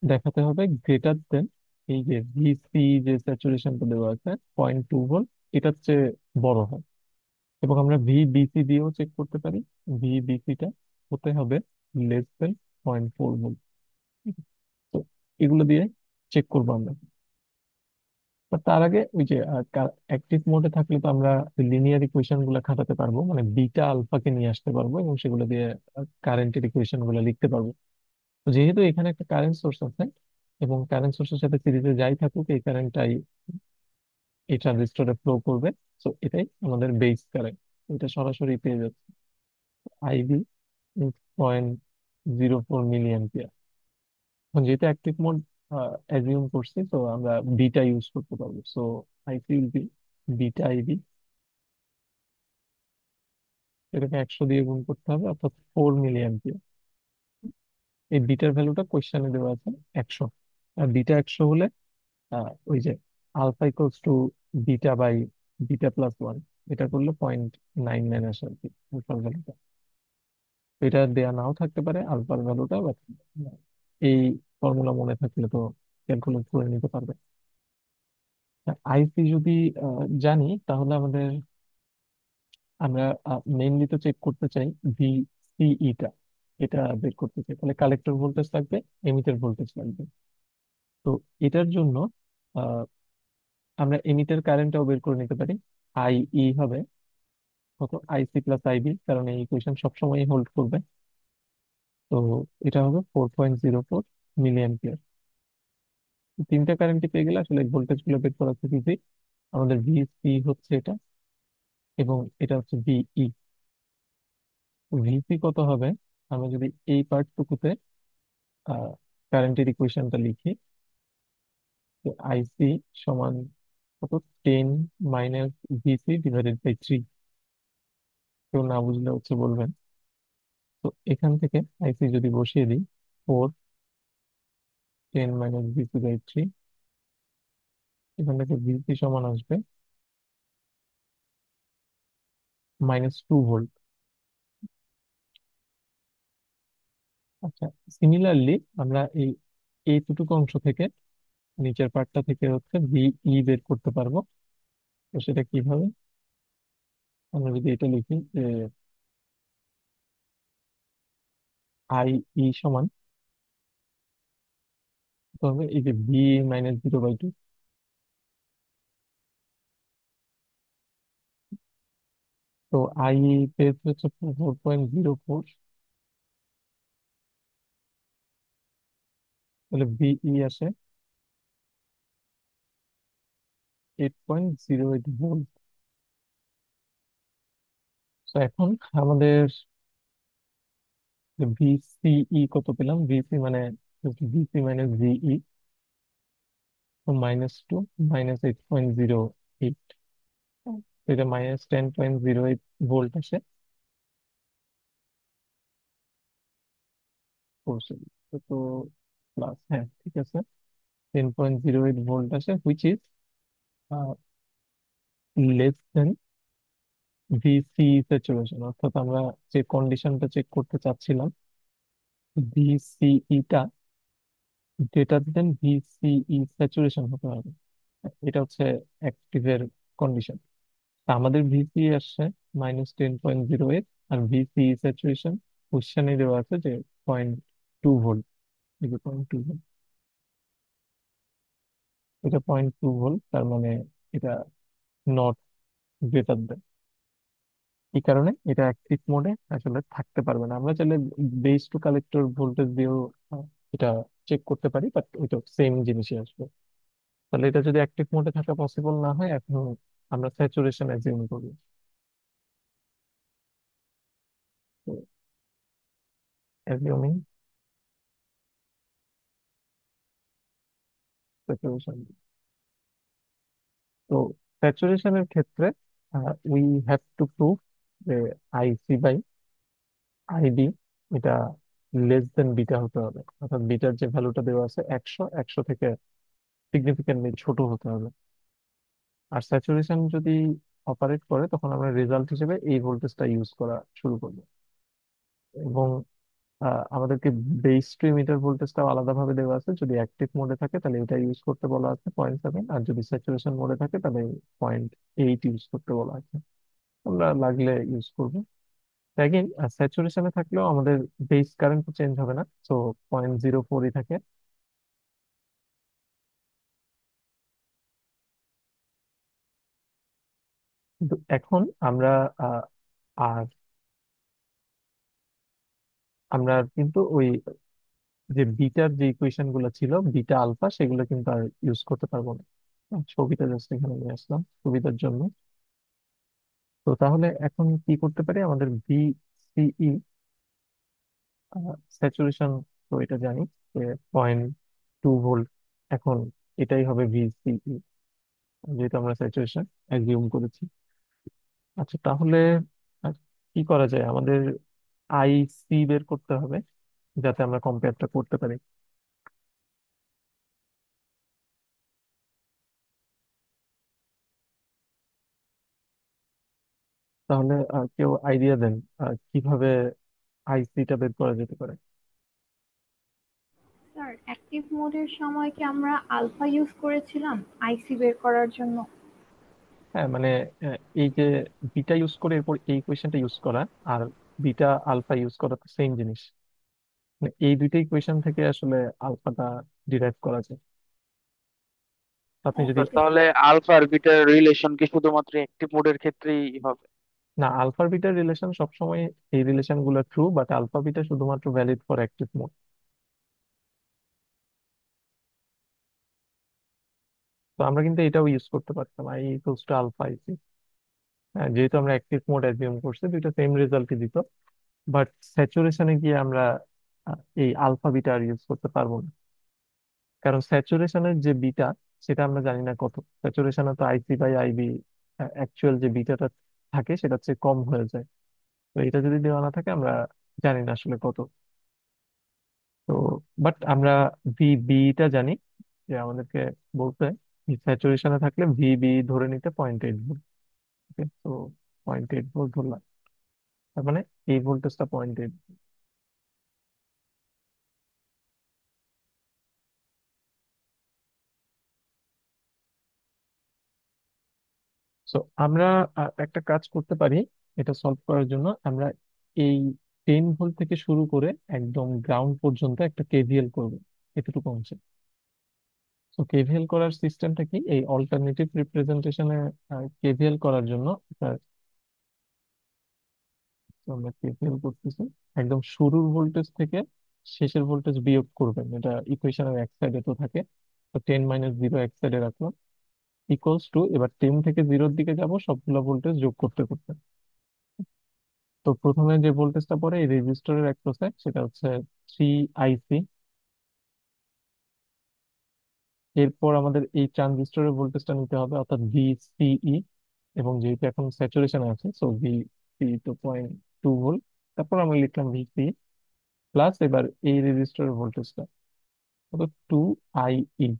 A: দেখাতে হবে গ্রেটার দেন এই যে ভিসি, যে স্যাচুরেশনটা দেওয়া আছে 0.2 ভোল্ট, এটার চেয়ে বড় হয়। এবং আমরা ভিবিসি দিয়েও চেক করতে পারি, ভিবিসিটা হতে হবে লেস দেন 0.4 ভোল্ট। তো এগুলো দিয়ে চেক করবো আমরা। বাট তার আগে ওই যে অ্যাক্টিভ মোডে থাকলে তো আমরা লিনিয়ার ইকুয়েশন গুলো খাটাতে পারবো, মানে বিটা আলফাকে নিয়ে আসতে পারবো এবং সেগুলো দিয়ে কারেন্টের ইকুয়েশন গুলো লিখতে পারবো। তো যেহেতু এখানে একটা কারেন্ট সোর্স আছে এবং কারেন্ট সোর্সের সাথে সিরিজে যাই থাকুক, এই কারেন্টটাই এই ট্রানজিস্টরে ফ্লো করবে। তো এটাই আমাদের বেস কারেন্ট, এটা সরাসরি পেয়ে যাচ্ছে আইভি 0.04 মিলি অ্যাম্পিয়ার। এখন যেহেতু অ্যাক্টিভ মোড অ্যাজিউম করছি, তো আমরা বিটা ইউজ করতে পারবো। So IC will be beta IB, এটাকে 100 দিয়ে গুণ করতে হবে, অর্থাৎ 4 মিলি অ্যাম্পিয়ার। এই বিটার ভ্যালুটা কোয়েশ্চেনে দেওয়া আছে 100। আর বিটা 100 হলে ওই যে alpha equals to beta by beta plus 1, এটা করলে 0.99 আসে আর কি আলফার ভ্যালুটা। এটা দেয়া নাও থাকতে পারে আলফার ভ্যালুটা, বাট এই ফর্মুলা মনে থাকলে তো ক্যালকুলেট করে নিতে পারবে। আইসি যদি জানি, তাহলে আমরা মেইনলি তো চেক করতে চাই ভিসিইটা, এটা বের করতে চাই। তাহলে কালেক্টর ভোল্টেজ লাগবে, এমিটার ভোল্টেজ লাগবে। তো এটার জন্য আহ, আমরা এমিটার কারেন্টটাও বের করে নিতে পারি। আইই হবে কত, আইসি প্লাস আইবি, কারণ এই ইকুয়েশন সবসময় হোল্ড করবে। তো এটা হবে 4.04 মিলি অ্যাম্পিয়ার। তিনটা কারেন্টই পেয়ে গেলে আসলে ভোল্টেজ গুলো বের করা খুব ইজি। আমাদের ভিসি হচ্ছে এটা, এবং এটা হচ্ছে ভিই। ভিসি কত হবে? আমরা যদি এই পার্টটুকুতে কারেন্টের ইকুয়েশনটা লিখি, আইসি সমান কত, 10 - ভিসি/3। কেউ না বুঝলে হচ্ছে বলবেন। তো এখান থেকে আইসি যদি বসিয়ে দিই, 4 10 - ভিসি/3, এখান থেকে ভিসি সমান আসবে -2 ভোল্ট। আচ্ছা, সিমিলারলি আমরা এই এইটুকু অংশ থেকে, নিচের পার্টটা থেকে হচ্ছে ভিই বের করতে পারবো। তো সেটা কিভাবে? আমরা যদি এটা লিখি যে আইই সমান কত হবে, এই যে V - 0/2। তো আইই পেয়েছে হচ্ছে 4.04, তাহলে ভিই আসে 8.08 ভোল্ট। তো এখন আমাদের ভিসিই কত পেলাম? ভিসি মানে ভিসি মাইনাস ভিই, তো -2 -8.08, এটা -10.08 ভোল্ট আসে। অবশ্যই। তো তো প্লাস, হ্যাঁ ঠিক আছে, 10.08 ভোল্ট আসে, which is less than VC saturation. অর্থাৎ আমরা যে কন্ডিশনটা চেক করতে চাচ্ছিলাম, ভিসিইটা গ্রেটার দেন ভিসিই স্যাচুরেশন হতে হবে। এটা হচ্ছে অ্যাক্টিভের কন্ডিশন। আমাদের ভিসি আসছে -10.08, আর ভিসি স্যাচুরেশন কোশ্চেনে দেওয়া আছে যে 0.2 ভোল্ট। 0.2 ভোল্ট। এটা 0.2 ভোল্ট, তার মানে এটা নট গ্রেটার দেন। এই কারণে এটা অ্যাক্টিভ মোডে আসলে থাকতে পারবে না। আমরা চাইলে বেস টু কালেক্টর ভোল্টেজ দিয়েও আহ, এটা চেক করতে পারি, বাট ওইটা সেম জিনিসই আসবে। তাহলে এটা যদি অ্যাক্টিভ মোডে থাকা পসিবল না হয়, এখন আমরা স্যাচুরেশন অ্যাজিউম করি। Assuming saturation. তো স্যাচুরেশনের ক্ষেত্রে উই হ্যাভ টু প্রুভ যে আইসি বাই আইডি এটা লেস দেন বিটা হতে হবে, অর্থাৎ বিটার যে ভ্যালুটা দেওয়া আছে 100, 100 থেকে সিগনিফিকেন্টলি ছোট হতে হবে। আর স্যাচুরেশন যদি অপারেট করে, তখন আমরা রেজাল্ট হিসেবে এই ভোল্টেজটা ইউজ করা শুরু করবো। এবং আমাদেরকে বেস টু ইমিটার ভোল্টেজটাও আলাদাভাবে দেওয়া আছে। যদি অ্যাক্টিভ মোডে থাকে তাহলে এটা ইউজ করতে বলা আছে 0.7, আর যদি স্যাচুরেশন মোডে থাকে তাহলে 0.8 ইউজ করতে বলা আছে। আমরা লাগলে ইউজ করবো। অ্যাগেন স্যাচুরেশনে থাকলেও আমাদের বেস কারেন্ট চেঞ্জ হবে না, সো 0.04ই থাকে। কিন্তু এখন আমরা আহ, আর আমরা কিন্তু ওই যে বিটার যে ইকুয়েশন গুলো ছিল, বিটা আলফা, সেগুলো কিন্তু আর ইউজ করতে পারবো না। ছবিটা জাস্ট এখানে নিয়ে আসলাম সুবিধার জন্য। তো তাহলে এখন কি করতে পারি, আমাদের ভিসিই স্যাচুরেশন, তো এটা জানি যে 0.2 ভোল্ট। এখন এটাই হবে ভিসিই, যেহেতু আমরা স্যাচুরেশন অ্যাজিউম করেছি। আচ্ছা, তাহলে আর কি করা যায়, আমাদের আইসি বের করতে হবে যাতে আমরা কম্পেয়ারটা করতে পারি। তাহলে কেউ আইডিয়া দেন কিভাবে আইসিটা বের করা যেতে পারে।
C: স্যার, অ্যাক্টিভ মোডের সময় কি আমরা আলফা ইউজ করেছিলাম আইসি বের করার জন্য?
A: হ্যাঁ, মানে এই যে বিটা ইউজ করে এরপর এই ইকুয়েশনটা ইউজ করা, আর বিটা আলফা ইউজ করা তো সেম জিনিস। মানে এই দুইটা ইকুয়েশন থেকে আসলে আলফাটা ডিরাইভ করা যায়। তো আপনি যদি,
B: স্যার
C: ওকে
B: তাহলে
C: স্যার।
B: আলফা আর বিটার রিলেশন কি শুধুমাত্র অ্যাক্টিভ মোডের ক্ষেত্রেই হবে?
A: না, আলফা বিটার রিলেশন সবসময়, এই রিলেশন গুলো ট্রু, বাট আলফা বিটা শুধুমাত্র ভ্যালিড ফর অ্যাক্টিভ মোড। তো আমরা কিন্তু এটাও ইউজ করতে পারতাম, আই ইকুয়ালস টু আলফা আইসি। যেহেতু আমরা অ্যাক্টিভ মোড অ্যাজিউম করছি, দুইটা সেম রেজাল্টই দিত। বাট স্যাচুরেশনে গিয়ে আমরা এই আলফা বিটা আর ইউজ করতে পারবো না, কারণ স্যাচুরেশনের যে বিটা সেটা আমরা জানি না কত। স্যাচুরেশনে তো আইসি বাই আইবি অ্যাকচুয়াল যে বিটাটা থাকে সেটা হচ্ছে কম হয়ে যায়। তো এটা যদি দেওয়া না থাকে, আমরা জানি না আসলে কত। তো বাট আমরা ভিবিটা জানি, যে আমাদেরকে বলতে স্যাচুরেশনে থাকলে ভিবি ধরে নিতে 0.8 ভোল্ট। ওকে, তো 0.8 ভোল্ট ধরলাম, তার মানে এই ভোল্টেজটা 0.8। সো আমরা একটা কাজ করতে পারি, এটা সলভ করার জন্য আমরা এই 10 ভোল্ট থেকে শুরু করে একদম গ্রাউন্ড পর্যন্ত একটা কেভিএল করব, এতটুকু অংশে। তো কেভিএল করার সিস্টেমটা কি, এই অল্টারনেটিভ রিপ্রেজেন্টেশনে কেভিএল করার জন্য আমরা কেভিএল করতেছি, একদম শুরুর ভোল্টেজ থেকে শেষের ভোল্টেজ বিয়োগ করবেন, এটা ইকুয়েশনের এক সাইডে তো থাকে। তো 10 - 0 এক সাইডে রাখলাম, ইকুয়ালস টু, এবার 10 থেকে 0-র দিকে যাব সবগুলো ভোল্টেজ যোগ করতে করতে। তো প্রথমে যে ভোল্টেজটা পড়ে এই রেজিস্টরের অ্যাক্রসে, সেটা হচ্ছে 3 আইসি। এরপর আমাদের এই ট্রানজিস্টরের ভোল্টেজটা নিতে হবে, অর্থাৎ ভিসিই। এবং যেহেতু এখন স্যাচুরেশন আছে, সো ভিসি তো 0.2 ভোল্ট। তারপর আমরা লিখলাম ভিসি প্লাস এবার এই রেজিস্টরের ভোল্টেজটা, অর্থাৎ 2 আইই।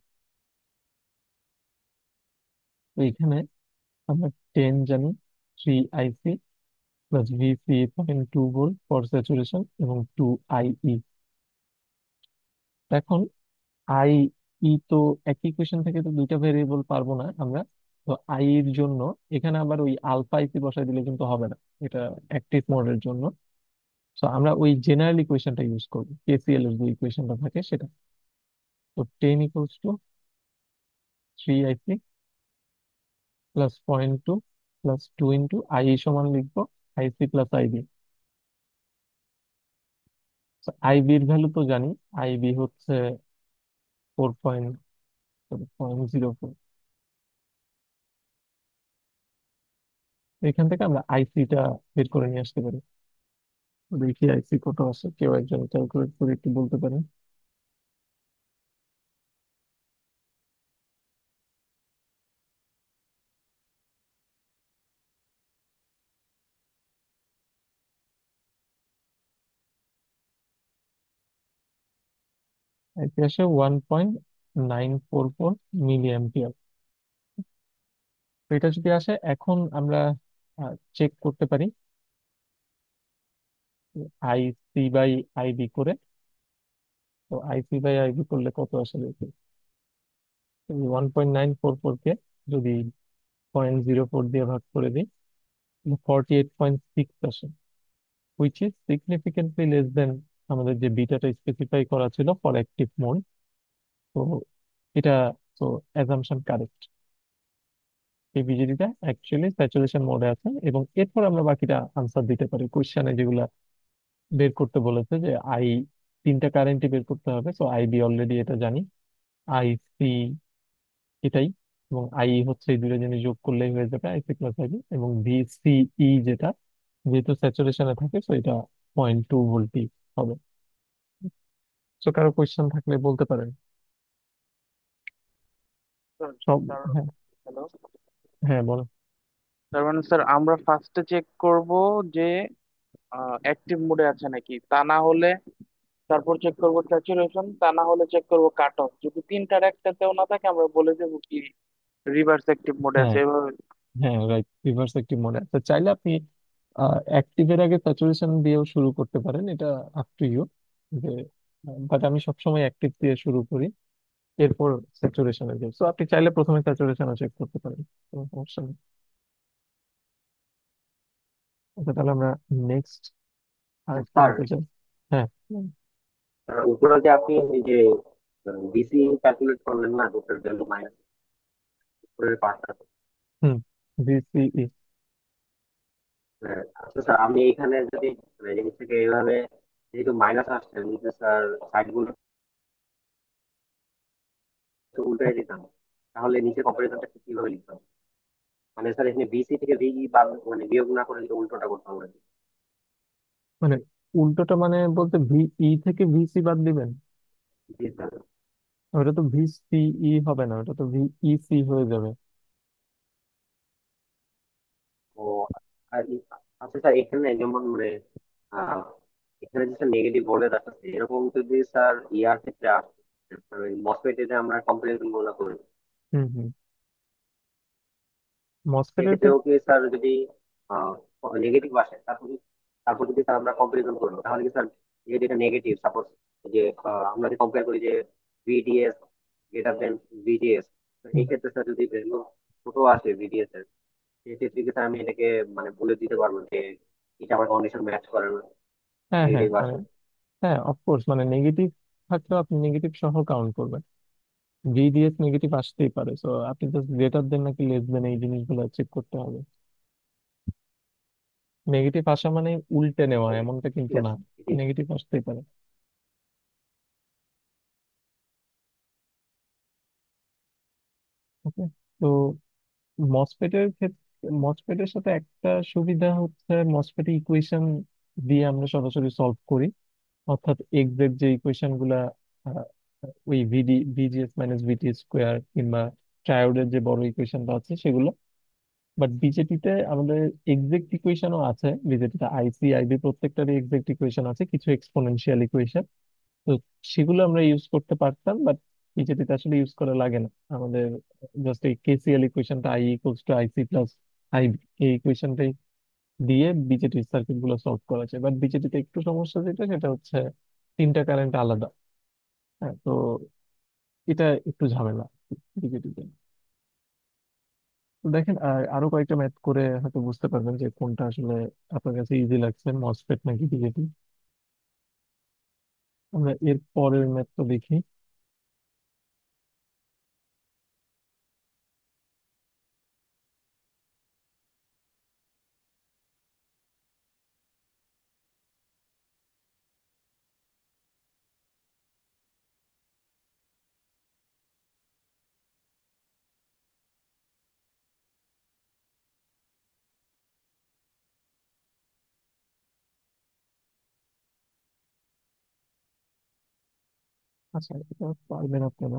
A: তো এখানে আমরা 10 জানি, 3 আইসি plus VC 0.2 volt for saturation, এবং 2 আইই। এখন আই ই তো একই ইকুয়েশন থেকে তো দুইটা ভেরিয়েবল পারবো না আমরা। তো আই এর জন্য এখানে আবার ওই আলফা আইসি বসাই দিলে কিন্তু হবে না, এটা অ্যাক্টিভ মোডের জন্য। তো আমরা ওই জেনারেল ইকুয়েশনটা ইউজ করবো, কেসিএল এর যে ইকুয়েশনটা থাকে সেটা। তো 10 equals to 3 IC plus 0.2 plus 2 × I সমান লিখবো আইসি প্লাস আইবি। আইবির ভ্যালু তো জানি, আইবি হচ্ছে 4.04। এখান থেকে আমরা আইসিটা বের করে নিয়ে আসতে পারি। দেখি আইসি কত আছে, কেউ একজন ক্যালকুলেট করে একটু বলতে পারেন। আইসি আসে 1.944 মিলি অ্যাম্পিয়ার। তো এটা যদি আসে, এখন আমরা চেক করতে পারি আইসি বাই আইবি করে। তো আইসি বাই আইবি করলে কত আসে দেখি। 1.944 কে যদি 0.04 দিয়ে ভাগ করে দিই, 48.6 আসে, which is significantly less than আমাদের যে বিটাটা স্পেসিফাই করা ছিল ফর অ্যাক্টিভ মোড। তো এটা, তো অ্যাজাম্পশন কারেক্ট, এই বিজেডিটা অ্যাকচুয়ালি স্যাচুরেশন মোডে আছে। এবং এরপর আমরা বাকিটা আনসার দিতে পারি কোশ্চেনে যেগুলা বের করতে বলেছে, যে তিনটা কারেন্টই বের করতে হবে। তো আইবি অলরেডি এটা জানি, আইসি এটাই, এবং আই হচ্ছে এই দুটো জিনিস যোগ করলেই হয়ে যাবে আইসি প্লাস আইবি। এবং ভিসিই যেটা, যেহেতু স্যাচুরেশনে থাকে, তো এটা 0.2 ভোল্টই হবে। তো কারো কোয়েশ্চেন থাকলে বলতে পারেন। সব,
B: স্যার,
A: হ্যাঁ।
B: হ্যালো।
A: হ্যাঁ, বলো।
B: তার মানে স্যার আমরা ফার্স্টে চেক করব যে অ্যাক্টিভ মোডে আছে নাকি, তা না হলে তারপর চেক করব স্যাচুরেশন, তা না হলে চেক করব কাট অফ। যদি তিনটার একটাতেও না থাকে আমরা বলে দেবো কি রিভার্স অ্যাক্টিভ মোডে
A: হ্যাঁ,
B: আছে, এভাবে।
A: হ্যাঁ, রাইট, রিভার্স অ্যাক্টিভ মোডে। তো চাইলে আপনি অ্যাক্টিভের আগে স্যাচুরেশন দিয়েও শুরু করতে পারেন, এটা আপ টু ইউ। যে বাট আমি সবসময় অ্যাক্টিভ দিয়ে শুরু করি, এরপর স্যাচুরেশনে যাই। তো আপনি চাইলে প্রথমে স্যাচুরেশনও চেক করতে পারেন, কোনো সমস্যা নেই। আচ্ছা, তাহলে আমরা নেক্সট আরেকটা
D: স্যার,
A: দিতে চাই। হ্যাঁ।
D: উপরে যে আপনি এই যে বিসি ক্যালকুলেট করলেন না, দুটোর ভ্যালু মাইনাস উপরের পার্টটা।
A: হুম। ভিসিই।
D: আচ্ছা স্যার, আমি এখানে যদি জিনিসটাকে এইভাবে যেহেতু মাইনাস আসছে, আমি যদি স্যার সাইড গুলো উল্টে দিতাম, তাহলে নিচে কম্পারিজনটা কিভাবে লিখতাম? মানে স্যার এখানে বিসি থেকে ভিই বাদ, মানে বিয়োগ না করে যদি উল্টোটা করতাম আমরা।
A: মানে উল্টোটা মানে বলতে ভিই থেকে ভিসি বাদ দিবেন?
D: জি স্যার।
A: ওটা তো ভিসিই হবে না, ওটা তো ভিইসি হয়ে যাবে।
D: ও, আর আচ্ছা স্যার, এখানে যেমন মানে আহ এখানে যে স্যার নেগেটিভ ভোল্টেজ আসছে, এরকম যদি স্যার ইয়ার ক্ষেত্রে আসে, মসফেটে যে আমরা কম্পারিজন গুলো করি,
A: হুম, হুম। মসফেটের
D: সেক্ষেত্রেও
A: ক্ষেত্রে
D: কি স্যার যদি নেগেটিভ আসে, তারপর তারপর যদি স্যার আমরা কম্পারিজন করবো, তাহলে কি স্যার যদি এটা নেগেটিভ, সাপোজ যে আমরা যদি কম্পেয়ার করি যে ভিডিএস গ্রেটার দেন ভিজিএস, এই ক্ষেত্রে স্যার যদি ভ্যালু ছোট আসে ভিডিএস এর, সেক্ষেত্রে কি স্যার আমি এটাকে মানে বলে দিতে পারবো যে এটা আমার কন্ডিশন ম্যাচ করে না,
A: হ্যাঁ, হ্যাঁ,
D: নেগেটিভ
A: মানে
D: আসে?
A: হ্যাঁ, অফকোর্স, মানে নেগেটিভ থাকলেও আপনি নেগেটিভ সহ কাউন্ট করবেন। ভিডিএস নেগেটিভ আসতেই পারে, তো আপনি জাস্ট গ্রেটার দেন নাকি লেস দেন এই জিনিসগুলো চেক করতে হবে। নেগেটিভ আসা মানে উল্টে নেওয়া
D: ও,
A: এমনটা
D: ঠিক
A: কিন্তু না,
D: আছে, ঠিক আছে।
A: নেগেটিভ আসতেই পারে। ওকে। তো মসফেটের ক্ষেত্রে, মসফেটের সাথে একটা সুবিধা হচ্ছে মসফেট ইকুয়েশন দিয়ে আমরা সরাসরি সলভ করি। অর্থাৎ এক্সাক্ট যে ইকুয়েশন গুলা আহ, ওই ভিজিএস মাইনাস ভিটি স্কোয়ার কিংবা ট্রায়োডের যে বড় ইকুয়েশনটা আছে সেগুলো। বাট বিজেপিতে আমাদের এক্সাক্ট ইকুয়েশনও আছে, বিজেপিতে আইসি আইবি প্রত্যেকটারই এক্সাক্ট ইকুয়েশন আছে, কিছু এক্সপোনেনশিয়াল ইকুয়েশন। তো সেগুলো আমরা ইউজ করতে পারতাম, বাট বিজেপিতে আসলে ইউজ করা লাগে না আমাদের। জাস্ট এই কেসিএল ইকুয়েশনটা, I equals to IC plus IB, এই ইকুয়েশনটাই দিয়ে বিজেপির সার্কিট গুলো সলভ করা যায়। বাট বিজেপিতে একটু সমস্যা যেটা, সেটা হচ্ছে তিনটা কারেন্ট আলাদা। হ্যাঁ, তো এটা একটু ঝামেলা বিজেপিতে। তো দেখেন, আর আরো কয়েকটা ম্যাথ করে হয়তো বুঝতে পারবেন যে কোনটা আসলে আপনার কাছে ইজি লাগছে, মসফেট নাকি বিজেপি। আমরা এর পরের ম্যাথটা দেখি। আচ্ছা, এটা পারবেন আপনারা।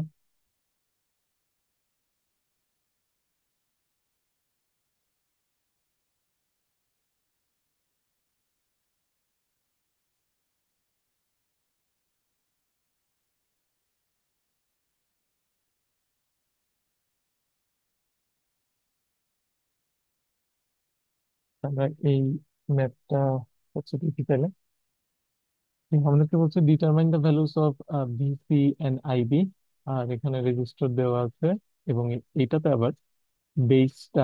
A: আমরা এই ম্যাপটা হচ্ছে দেখি তাহলে। আমাদেরকে বলছে determine the values of VC and IB, আর এখানে রেজিস্টার দেওয়া আছে, এবং এইটাতে আবার বেসটা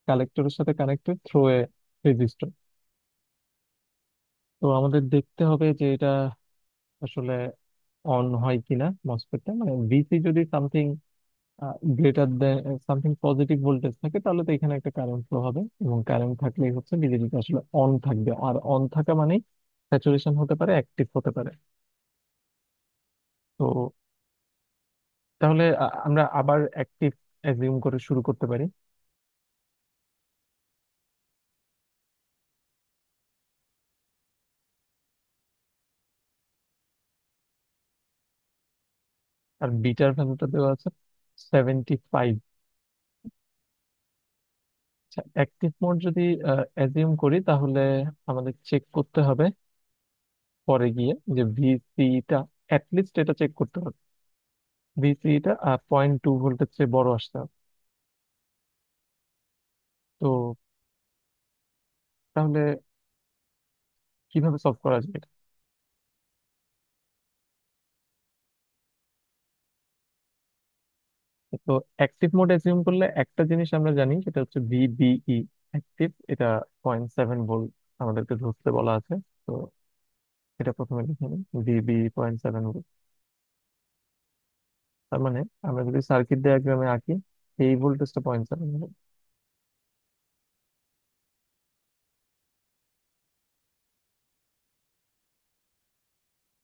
A: কালেক্টরের সাথে কানেক্টেড থ্রো এ রেজিস্টার। তো আমাদের দেখতে হবে যে এটা আসলে অন হয় কিনা মসফেটটা, মানে ভিসি যদি something greater than something positive voltage থাকে, তাহলে তো এখানে একটা কারেন্ট ফ্লো হবে, এবং কারেন্ট থাকলেই হচ্ছে বিজেপিটা আসলে অন থাকবে। আর অন থাকা মানেই স্যাচুরেশন হতে পারে, অ্যাক্টিভ হতে পারে। তো তাহলে আমরা আবার অ্যাক্টিভ অ্যাজিউম করে শুরু করতে পারি। আর বিটার ভ্যালুটা দেওয়া আছে 75। আচ্ছা, অ্যাক্টিভ মোড যদি অ্যাজিউম করি, তাহলে আমাদের চেক করতে হবে পরে গিয়ে যে ভিসিটা, অ্যাটলিস্ট এটা চেক করতে হবে ভিসিটা 0.2 ভোল্টের চেয়ে বড় আসতে হবে। তো তাহলে কিভাবে সলভ করা যায় এটা? তো অ্যাক্টিভ মোড অ্যাজিউম করলে একটা জিনিস আমরা জানি, সেটা হচ্ছে ভিবিই অ্যাক্টিভ, এটা 0.7 ভোল্ট আমাদেরকে ধরতে বলা আছে। তো এটা প্রথমে লিখে নিই, ভিবি 0.7 ভোল্ট। তার মানে আমরা যদি সার্কিট ডায়াগ্রামে আঁকি, এই ভোল্টেজটা 0.7 ভোল্ট।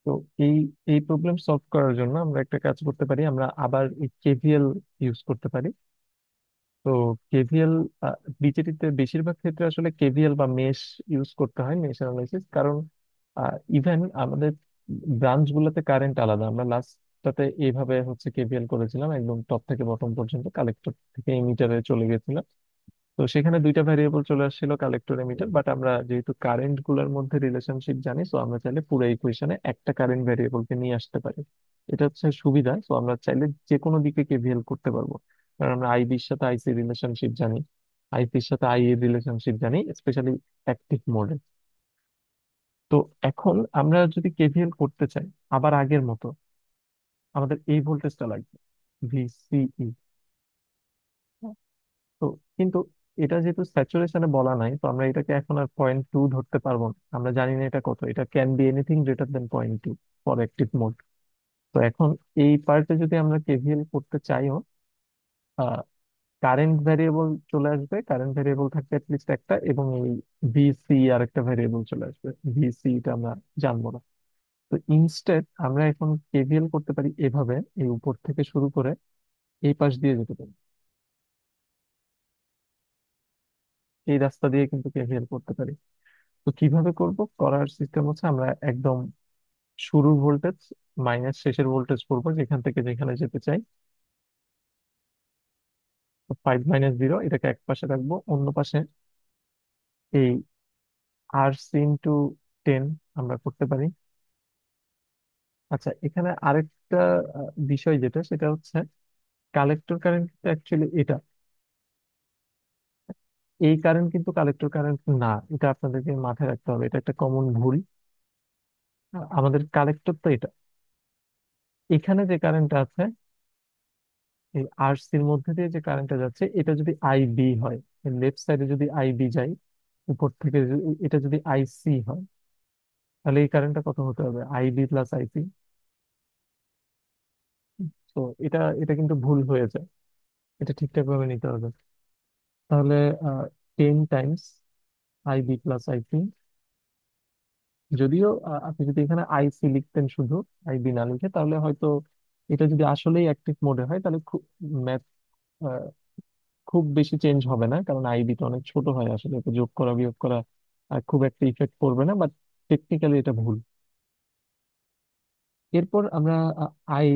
A: তো এই এই প্রবলেম সলভ করার জন্য আমরা একটা কাজ করতে পারি, আমরা আবার এই কেভিএল ইউজ করতে পারি। তো কেভিএল, বিজেপিতে বেশিরভাগ ক্ষেত্রে আসলে কেভিএল বা মেশ ইউজ করতে হয়, মেশ অ্যানালাইসিস। কারণ ইভেন আমাদের ব্রাঞ্চ গুলোতে কারেন্ট আলাদা। আমরা লাস্টটাতে এইভাবে হচ্ছে কেভিএল করেছিলাম, একদম টপ থেকে বটম পর্যন্ত, কালেক্টর থেকে এমিটারে চলে গেছিলাম। তো সেখানে দুইটা ভ্যারিয়েবল চলে আসছিল, কালেক্টর এমিটার। বাট আমরা যেহেতু কারেন্ট গুলোর মধ্যে রিলেশনশিপ জানি, তো আমরা চাইলে পুরো ইকুয়েশনে একটা কারেন্ট ভ্যারিয়েবলকে নিয়ে আসতে পারি। এটা হচ্ছে সুবিধা। তো আমরা চাইলে যে কোনো দিকে কেভিএল করতে পারবো, কারণ আমরা আইবির সাথে আইসি রিলেশনশিপ জানি, আইসির সাথে আই এর রিলেশনশিপ জানি, স্পেশালি অ্যাক্টিভ মোডে। তো এখন আমরা যদি কেভিএল করতে চাই আবার আগের মতো, আমাদের এই ভোল্টেজটা লাগবে, ভিসিই। তো কিন্তু এটা যেহেতু স্যাচুরেশনে বলা নাই, তো আমরা এটাকে এখন আর 0.2 ধরতে পারবো না। আমরা জানি না এটা কত, এটা can be anything greater than 0.2 for active mode. তো এখন এই পার্টে যদি আমরা কেভিএল করতে চাইও, কারেন্ট ভ্যারিয়েবল চলে আসবে, কারেন্ট ভ্যারিয়েবল থাকবে অ্যাটলিস্ট একটা, এবং এই ভিসি আর একটা ভ্যারিয়েবল চলে আসবে, ভিসি টা আমরা জানবো না। তো ইনস্টেড আমরা এখন কেভিএল করতে পারি এভাবে, এই উপর থেকে শুরু করে এই পাশ দিয়ে যেতে পারি। এই রাস্তা দিয়ে কিন্তু কেভিএল করতে পারি। তো কিভাবে করব, করার সিস্টেম হচ্ছে আমরা একদম শুরুর ভোল্টেজ মাইনাস শেষের ভোল্টেজ করবো, যেখান থেকে যেখানে যেতে চাই। তো 5 - 0 এটাকে এক পাশে রাখবো, অন্য পাশে এই R c × 10 আমরা করতে পারি। আচ্ছা, এখানে আরেকটা বিষয় যেটা, সেটা হচ্ছে কালেক্টর কারেন্ট অ্যাকচুয়ালি এটা, এই কারেন্ট কিন্তু কালেক্টর কারেন্ট না। এটা আপনাদেরকে মাথায় রাখতে হবে, এটা একটা কমন ভুল। আমাদের কালেক্টর তো এটা, এখানে যে কারেন্ট আছে, এই আরসির মধ্যে দিয়ে যে কারেন্টটা যাচ্ছে, এটা যদি আইবি হয়, লেফট সাইডে যদি আইবি যায় উপর থেকে, এটা যদি আইসি হয়, তাহলে এই কারেন্টটা কত হতে হবে, আইবি প্লাস আইসি। তো এটা এটা কিন্তু ভুল হয়ে যায়, এটা ঠিকঠাক ভাবে নিতে হবে। তাহলে 10 টাইমস আইবি প্লাস আইসি। যদিও আপনি যদি এখানে আইসি লিখতেন শুধু, আইবি না লিখে, তাহলে হয়তো এটা যদি আসলেই অ্যাক্টিভ মোডে হয়, তাহলে খুব ম্যাথ খুব বেশি চেঞ্জ হবে না, কারণ আইবি তো অনেক ছোট হয় আসলে, এটা যোগ করা বিয়োগ করা খুব একটা ইফেক্ট করবে না। বাট টেকনিক্যালি এটা ভুল। এরপর আমরা আই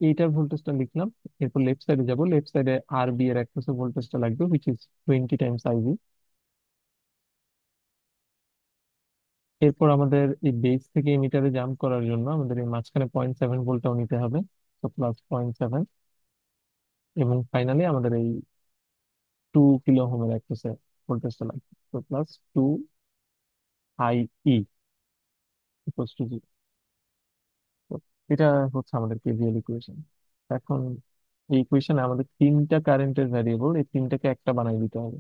A: এইটার ভোল্টেজটা লিখলাম। এরপর লেফট সাইডে যাব, লেফট সাইডে আর বি এর অ্যাক্রোসে ভোল্টেজটা লাগবে, হুইচ ইজ 20 টাইমস আইভি। এরপর আমাদের এই বেস থেকে এমিটারে জাম্প করার জন্য আমাদের এই মাঝখানে 0.7 ভোল্টটাও নিতে হবে, তো প্লাস 0.7। এবং ফাইনালি আমাদের এই 2 কিলো ওহমের অ্যাক্রোসে ভোল্টেজটা লাগবে, তো প্লাস 2 IE ইকুয়ালস টু 0। তো এটা হচ্ছে আমাদের কেভিএল ইকুয়েশন। এখন এই ইকুয়েশনে আমাদের তিনটা কারেন্টের ভ্যারিয়েবল, এই তিনটাকে একটা বানাই দিতে হবে।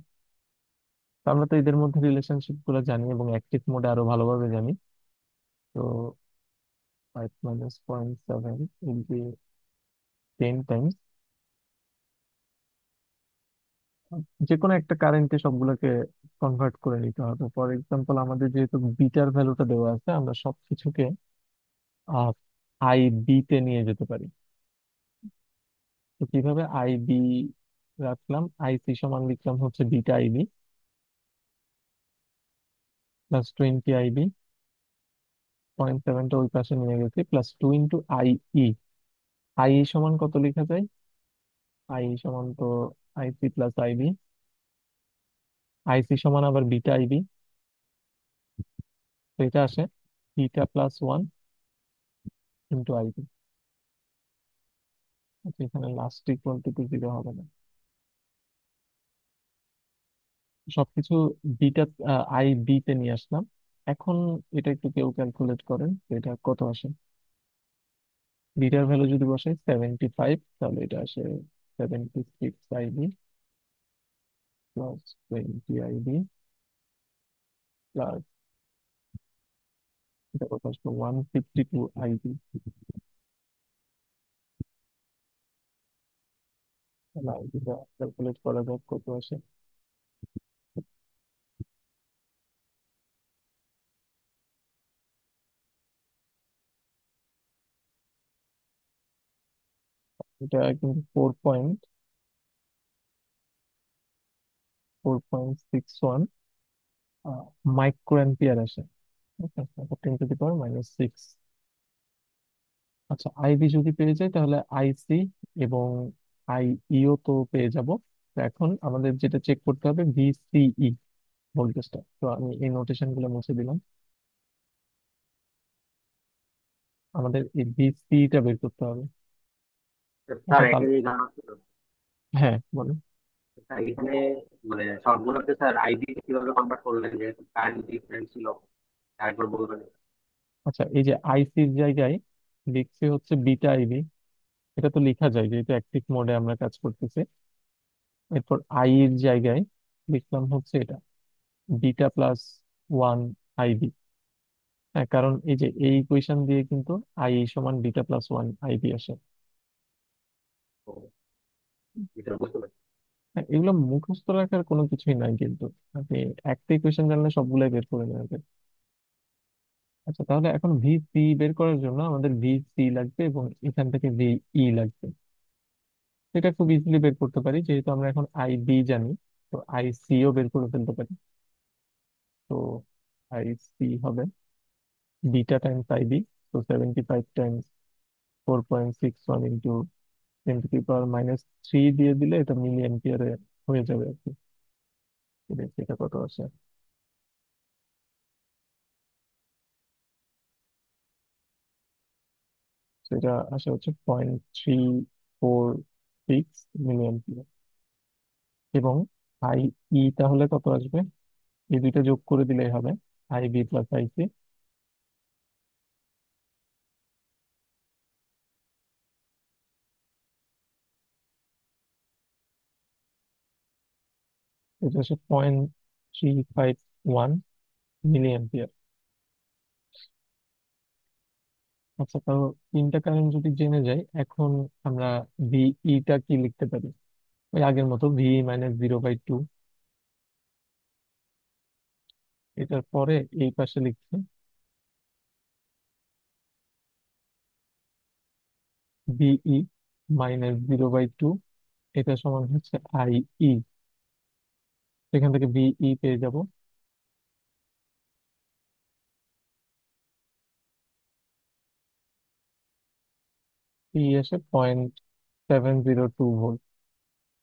A: তো আমরা তো এদের মধ্যে রিলেশনশিপ গুলো জানি এবং অ্যাক্টিভ মোডে আরো ভালোভাবে জানি। তো 5 - 0.7 will be 10 টাইমস, যে কোনো একটা কারেন্টে সবগুলোকে কনভার্ট করে নিতে হবে। ফর এক্সাম্পল, আমাদের যেহেতু বিটার ভ্যালুটা দেওয়া আছে, আমরা সবকিছুকে IB তে নিয়ে যেতে পারি। তো কিভাবে IB রাখলাম, IC সমান লিখলাম হচ্ছে বিটা IB প্লাস 20 IB, 0.7টা ওই পাশে নিয়ে গেছি, প্লাস 2 × IE সমান কত লেখা যায়? IE সমান তো IC প্লাস IB, IC সমান আবার বিটা IB, তো এটা আসে β+1 × IB। আচ্ছা, এখানে লাস্ট ইকুয়াল টু 0 হবে না, সবকিছু বিটা IB তে নিয়ে আসলাম। এখন এটা একটু কেউ ক্যালকুলেট করেন, তো এটা কত আসে। বিটার ভ্যালু যদি বসাই 75, তাহলে এটা আসে 76 IB প্লাস 20 IB প্লাস, এটা কত আসবে, 152 IB। তাহলে আইবিটা ক্যালকুলেট করা যাক কত আসে। এটা কিন্তু 4.61 মাইক্রো অ্যাম্পিয়ার আসে। ওকে, 10⁻⁻6। আচ্ছা, আইবি যদি পেয়ে যাই তাহলে আইসি এবং আইইও তো পেয়ে যাব। তো এখন আমাদের যেটা চেক করতে হবে ভিসিই ভোল্টেজটা, তো আমি এই নোটেশন গুলো মুছে দিলাম। আমাদের এই ভিসিটা বের করতে হবে।
D: স্যার
A: আচ্ছা
D: একটা
A: তাহলে,
D: জিনিস জানা ছিল।
A: হ্যাঁ বলুন।
D: স্যার এখানে মানে সবগুলোকে স্যার আইডি কিভাবে কনভার্ট করলেন, যে টাইম ডিফারেন্স ছিল, একবার বলবেন?
A: আচ্ছা, এই যে আইসির জায়গায় লিখছি হচ্ছে বিটা IB, এটা তো লেখা যায় যেহেতু অ্যাক্টিভ মোডে আমরা কাজ করতেছি। এরপর আই এর জায়গায় লিখলাম হচ্ছে এটা β+1 IB। হ্যাঁ, কারণ এই যে এই ইকুয়েশন দিয়ে কিন্তু আই সমান β+1 IB আসে।
D: তো এটা বুঝতে পারছি।
A: হ্যাঁ, এগুলো মুখস্থ রাখার কোনো কিছুই নাই কিন্তু, আপনি একটা ইকুয়েশন জানলে সবগুলাই বের করে নেওয়া যায়। আচ্ছা, তাহলে এখন ভিসি বের করার জন্য আমাদের ভিসি লাগবে এবং এখান থেকে ভিই লাগবে। এটা খুব ইজিলি বের করতে পারি, যেহেতু আমরা এখন IB জানি, তো ICও বের করে ফেলতে পারি। তো IC হবে β × IB, তো 75 টাইমস 4.61 × 10⁻³ দিয়ে দিলে এটা মিলি অ্যাম্পিয়ারে হয়ে যাবে আর কি। দেখি এটা কত আসে। তো এটা আসে হচ্ছে 0.346 মিলি অ্যাম্পিয়ার। এবং তাহলে কত আসবে, এই দুইটা যোগ করে দিলেই হবে IB + IC। এটা হচ্ছে 0.351 মিলি অ্যাম্পিয়ার। আচ্ছা, তো তিনটা কারেন্ট যদি জেনে যাই, এখন আমরা ভিইটা কি লিখতে পারি? ওই আগের মতো V - 0/2। এটার পরে এই পাশে লিখছি VE - 0/2, এটা সমান হচ্ছে IE। এখান থেকে ভিই পেয়ে যাব। পি এসে 0.702 ভোল্ট।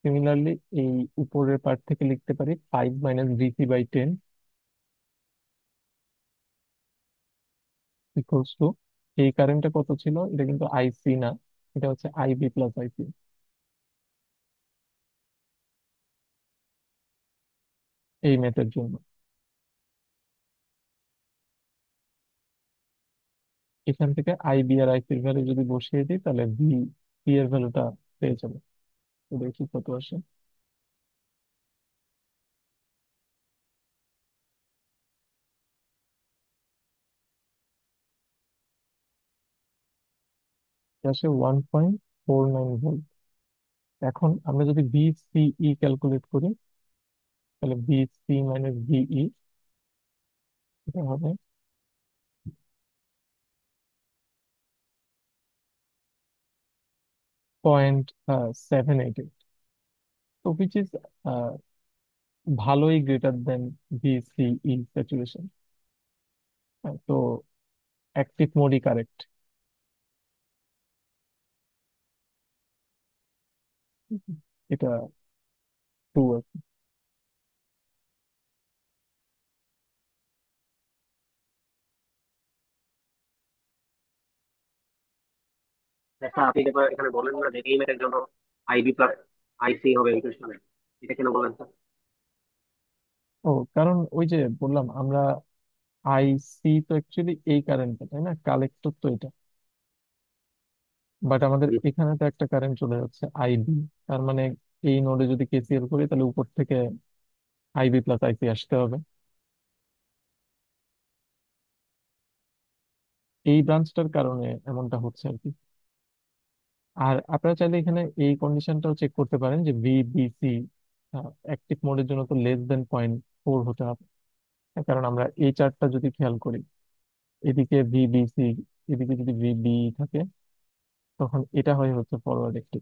A: সিমিলারলি এই উপরের পার্ট থেকে লিখতে পারি 5 - VC/10 ইকুয়ালস টু, এই কারেন্টটা কত ছিল, এটা কিন্তু আইসি না, এটা হচ্ছে আইবি প্লাস আইসি এই ম্যাথের জন্য। এখান থেকে আইবি আর আইসির ভ্যালু যদি বসিয়ে দিই তাহলে ভি পি এর ভ্যালুটা পেয়ে যাবে। তো দেখি কত আসে। এটা আসে 1.49 ভোল্ট। এখন আমরা যদি বিসিই ক্যালকুলেট করি তাহলে বিসি মাইনাস ভিই, এটা হবে 0.788, তো উইচ ইজ ভালোই গ্রেটার দেন বিসিই স্যাচুরেশন। তো অ্যাক্টিভ মোডই কারেক্ট, এটা ট্রু।
D: আচ্ছা, আপনি যেটা এখানে বলেন না যে এই ম্যাথের জন্য আইবি প্লাস আইসি হবে ইকুয়েশনে, এটা কেন বলেন তো?
A: ও, কারণ ওই যে বললাম আমরা আইসি তো অ্যাকচুয়ালি এই কারেন্টটা, তাই না, কালেক্টর তো এটা, বাট আমাদের এখানে তো একটা কারেন্ট চলে যাচ্ছে আইবি। তার মানে এই নোডে যদি কেসিএল করি তাহলে উপর থেকে আইবি প্লাস আইসি আসতে হবে, এই ব্রাঞ্চটার কারণে এমনটা হচ্ছে আর কি। আর আপনারা চাইলে এখানে এই কন্ডিশনটাও চেক করতে পারেন যে ভিবিসি অ্যাক্টিভ মোডের জন্য তো <0.4 হতে হবে। কারণ আমরা এই চার্টটা যদি খেয়াল করি, এদিকে ভিবিসি, এদিকে যদি ভিবি থাকে, তখন এটা হচ্ছে ফরওয়ার্ড অ্যাক্টিভ।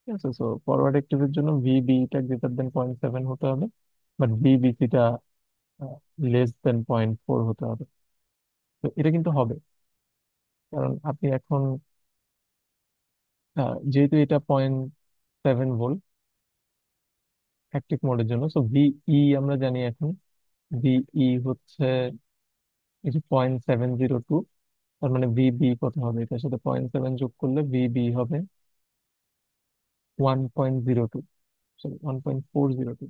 A: ঠিক আছে, সো ফরওয়ার্ড অ্যাক্টিভের জন্য ভিবিটা গ্রেটার দেন 0.7 হতে হবে, বাট ভিবিসিটা <0.4 হতে হবে। তো এটা কিন্তু হবে, কারণ আপনি এখন যেহেতু এটা 0.7 ভোল্ট অ্যাক্টিভ মোডের জন্য, সো ভিই আমরা জানি এখন, ভিই হচ্ছে এই যে 0.702, তার মানে ভিবি কত হবে, এটার সাথে 0.7 যোগ করলে ভিবি হবে 1.02, সরি 1.402।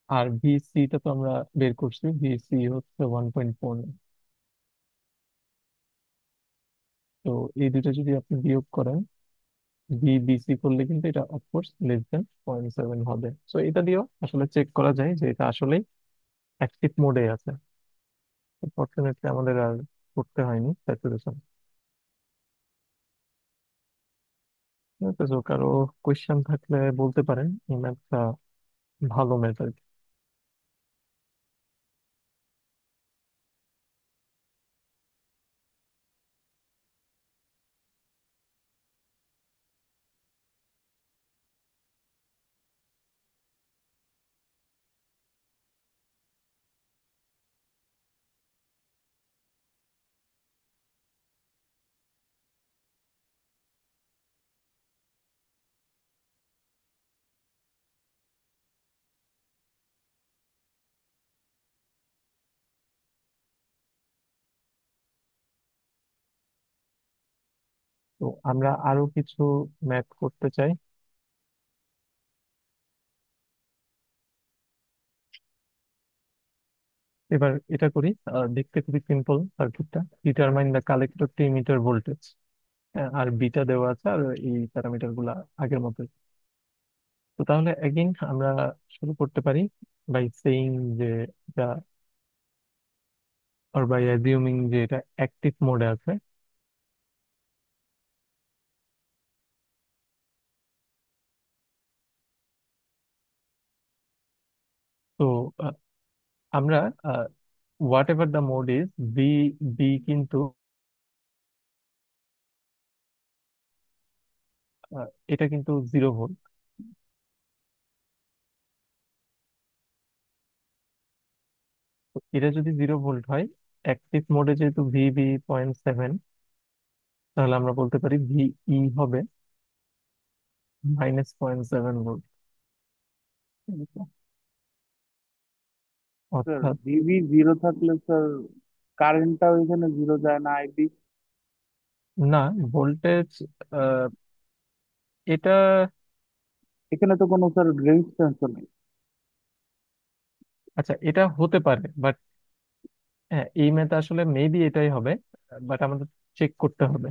A: আর ভিসিটা তো আমরা বের করছি, ভিসি হচ্ছে 1.4। তো এই দুটো যদি আপনি বিয়োগ করেন, বিবিসি করলে কিন্তু এটা অফকোর্স <0.7 হবে। সো এটা দিয়েও আসলে চেক করা যায় যে এটা আসলে অ্যাক্টিভ মোডে আছে। ফরচুনেটলি আমাদের আর করতে হয়নি স্যাচুরেশন। তো কারো কোয়েশ্চেন থাকলে বলতে পারেন, এই ম্যাথটা ভালো ম্যাথ আর কি। তো আমরা আরো কিছু ম্যাথ করতে চাই। এবার এটা করি, দেখতে খুবই সিম্পল সার্কিটটা। Determine the collector emitter voltage, আর বিটা দেওয়া আছে, আর এই প্যারামিটার গুলা আগের মতো। তো তাহলে এগেইন আমরা শুরু করতে পারি বাই সেইং যে এটা, আর বাই অ্যাজিউমিং যে এটা অ্যাক্টিভ মোডে আছে। তো আহ, আমরা whatever the mode is, B B কিন্তু এটা কিন্তু 0 ভোল্ট। এটা যদি 0 ভোল্ট হয়, অ্যাক্টিভ মোডে যেহেতু ভিবি 0.7, তাহলে আমরা বলতে পারি ভিই হবে -0.7 ভোল্ট।
B: স্যার
A: অর্থাৎ
B: ভিভি জিরো থাকলে স্যার কারেন্টটা ওইখানে জিরো যায় না আইবি?
A: না, ভোল্টেজ এটা,
B: এখানে তো কোনো স্যার রেজিস্ট্যান্সও নেই।
A: আচ্ছা এটা হতে পারে, বাট হ্যাঁ এই ম্যাথ আসলে মেবি এটাই হবে, বাট আমাদের চেক করতে হবে।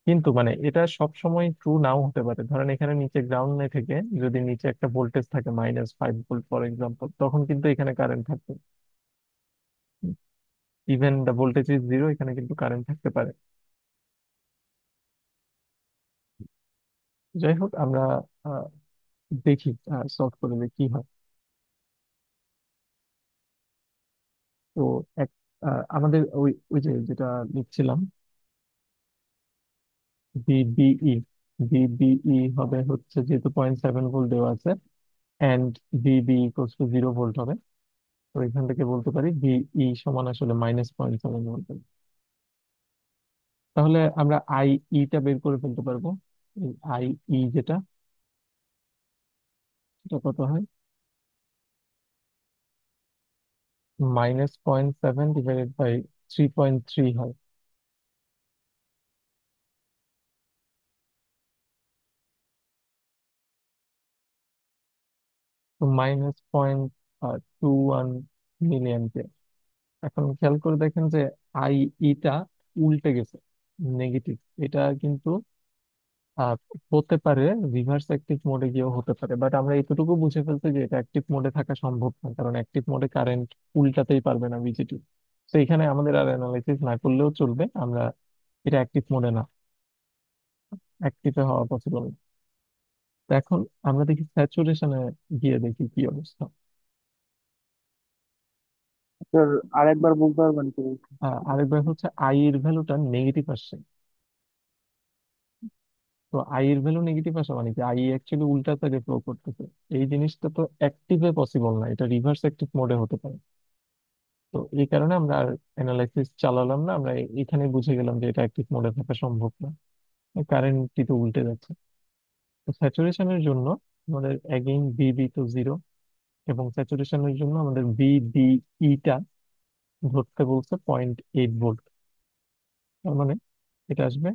A: কিন্তু মানে এটা সব সময় ট্রু নাও হতে পারে। ধরেন এখানে নিচে গ্রাউন্ড নেই থেকে যদি নিচে একটা ভোল্টেজ থাকে -5 ভোল্ট ফর এক্সাম্পল, তখন কিন্তু এখানে কারেন্ট থাকবে। ইভেন দ্য ভোল্টেজ ইজ 0, এখানে কিন্তু কারেন্ট থাকতে পারে। যাই হোক, আমরা আহ, দেখি সলভ করে দেখি কি হয়। তো এক আমাদের ওই ওই যে যেটা লিখছিলাম, বিবিই, বিবিই হবে হচ্ছে যেহেতু 0.7 ভোল্ট দেওয়া আছে, and Bibi equals to 0 volt হবে। তো এখান থেকে বলতে পারি বিই সমান আসলে -0.7 ভোল্ট। তাহলে আমরা টা বের করে ফেলতে পারবো। যেটা, সেটা কত হয়? -0.7 ডিভাইডেড বাই 3.3 হয়। তো -0.21 মিলিয়ন। এখন খেয়াল করে দেখেন যে টা উল্টে গেছে, নেগেটিভ। এটা কিন্তু আহ, হতে পারে রিভার্স অ্যাক্টিভ মোডে গিয়েও হতে পারে, বাট আমরা এতটুকু বুঝে ফেলতে যে এটা অ্যাক্টিভ মোডে থাকা সম্ভব না, কারণ অ্যাক্টিভ মোডে কারেন্ট উল্টাতেই পারবে না বিজেটি। তো এখানে আমাদের আর অ্যানালাইসিস না করলেও চলবে, আমরা এটা অ্যাক্টিভ মোডে না, অ্যাক্টিভে হওয়া পসিবল না। তো এখন আমরা দেখি স্যাচুরেশনে গিয়ে দেখি কি অবস্থা।
B: স্যার আরেকবার বলতে পারবেন কি?
A: আরেকবার হচ্ছে এর ভ্যালুটা নেগেটিভ আসছে। তো এর ভ্যালু নেগেটিভ আসা মানে কি অ্যাকচুয়ালি উল্টা সাইডে ফ্লো করতেছে। এই জিনিসটা তো অ্যাক্টিভে পসিবল না, এটা রিভার্স অ্যাক্টিভ মোডে হতে পারে। তো এই কারণে আমরা আর অ্যানালাইসিস চালালাম না, আমরা এখানে বুঝে গেলাম যে এটা অ্যাক্টিভ মোডে থাকা সম্ভব না, কারেন্টটি তো উল্টে যাচ্ছে। তো স্যাচুরেশনের জন্য আমাদের অ্যাগেইন বিবি তো 0, এবং স্যাচুরেশনের জন্য আমাদের বিবিইটা ধরতে বলছে 0.8 ভোল্ট। তার মানে এটা আসবে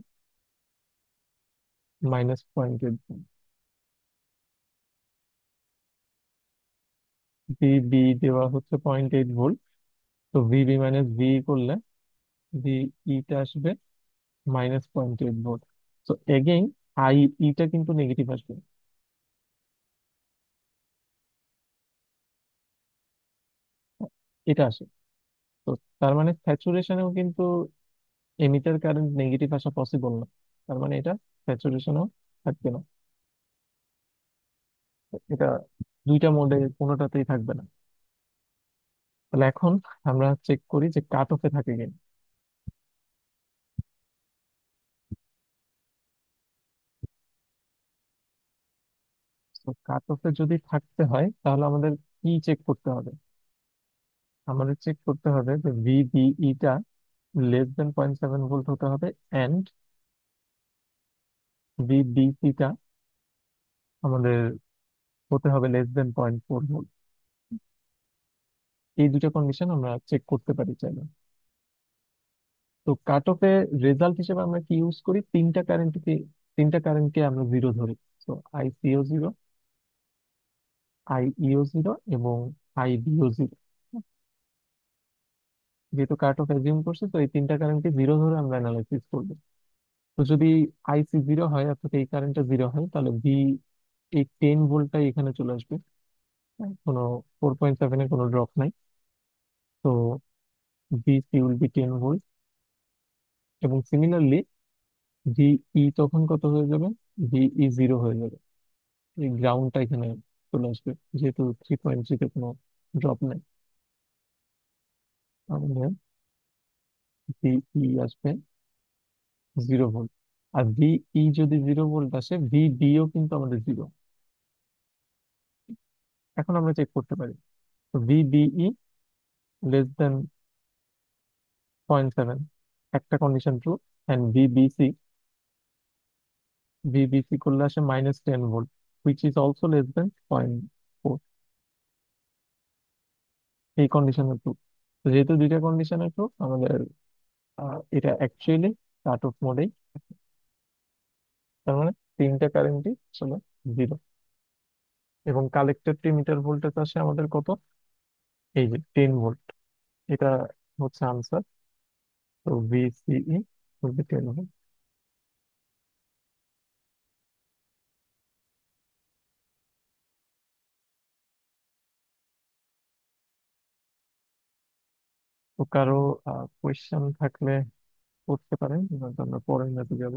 A: -0.8 ভোল্ট। বিবি দেওয়া হচ্ছে 0.8 ভোল্ট, তো ভিবি মাইনাস ভি করলে ভিইটা আসবে -0.8 ভোল্ট। তো এগেইন টা কিন্তু নেগেটিভ আসবে, এটা আসে। তো তার মানে স্যাচুরেশনেও কিন্তু এমিটার কারেন্ট নেগেটিভ আসা পসিবল না, তার মানে এটা স্যাচুরেশনও থাকবে না। এটা দুইটা মোডে কোনোটাতেই থাকবে না। তাহলে এখন আমরা চেক করি যে কাট অফে থাকে কিনা। তো কাট অফে যদি থাকতে হয় তাহলে আমাদের কি চেক করতে হবে? আমাদের চেক করতে হবে যে ভিবিইটা <0.7 ভোল্ট হতে হবে, অ্যান্ড ভিবিসিটা আমাদের হতে হবে <0.4 ভোল্ট। এই দুটো কন্ডিশন আমরা চেক করতে পারি চাইলে। তো কাট অফে রেজাল্ট হিসেবে আমরা কি ইউজ করি? তিনটা কারেন্টকে আমরা 0 ধরি। তো আইসিও 0, আইইও 0, এবং আইবিও 0। যেহেতু কাট অফ অ্যাজিউম করছি, তো এই তিনটা কারেন্টকে 0 ধরে আমরা অ্যানালাইসিস করবো। তো যদি আইসি 0 হয়, অর্থাৎ এই কারেন্টটা 0 হয়, তাহলে এই 10 ভোল্টটাই এখানে চলে আসবে। কোনো 4.7 এর কোনো ড্রপ নাই। তো ভিসি উইল বি 10 ভোল্ট, এবং সিমিলারলি ভিই তখন কত হয়ে যাবে? ভিই 0 হয়ে যাবে। এই গ্রাউন্ডটা এখানে চলে আসবে, যেহেতু 3.3 তে কোনো ড্রপ নেই। তাহলে ভিই আসবে 0 ভোল্ট। আর ভিই যদি 0 ভোল্ট আসে, ভিবিও কিন্তু আমাদের 0। এখন আমরা চেক করতে পারি। তো ভিবিই less than 0.7, একটা কন্ডিশন ট্রু, অ্যান্ড ভিবিসি করলে আসে -10 volt, which is also less than 0.4, এই কন্ডিশনের ট্রু। যেহেতু দুইটা কন্ডিশনের ট্রু, আমাদের এটা অ্যাকচুয়ালি কাট অফ মোডেই, তার মানে তিনটা কারেন্টই আসলে জিরো। এবং কালেক্টেড মিটার ভোল্টেজ আসে আমাদের কত, এই যে 10 ভোল্ট, এটা হচ্ছে আনসার। তো ভিসিই হবে 10 ভোল্ট। তো কারো কোয়েশ্চেন থাকলে করতে পারেন, নয়তো আমরা পরের ম্যাথে যাব।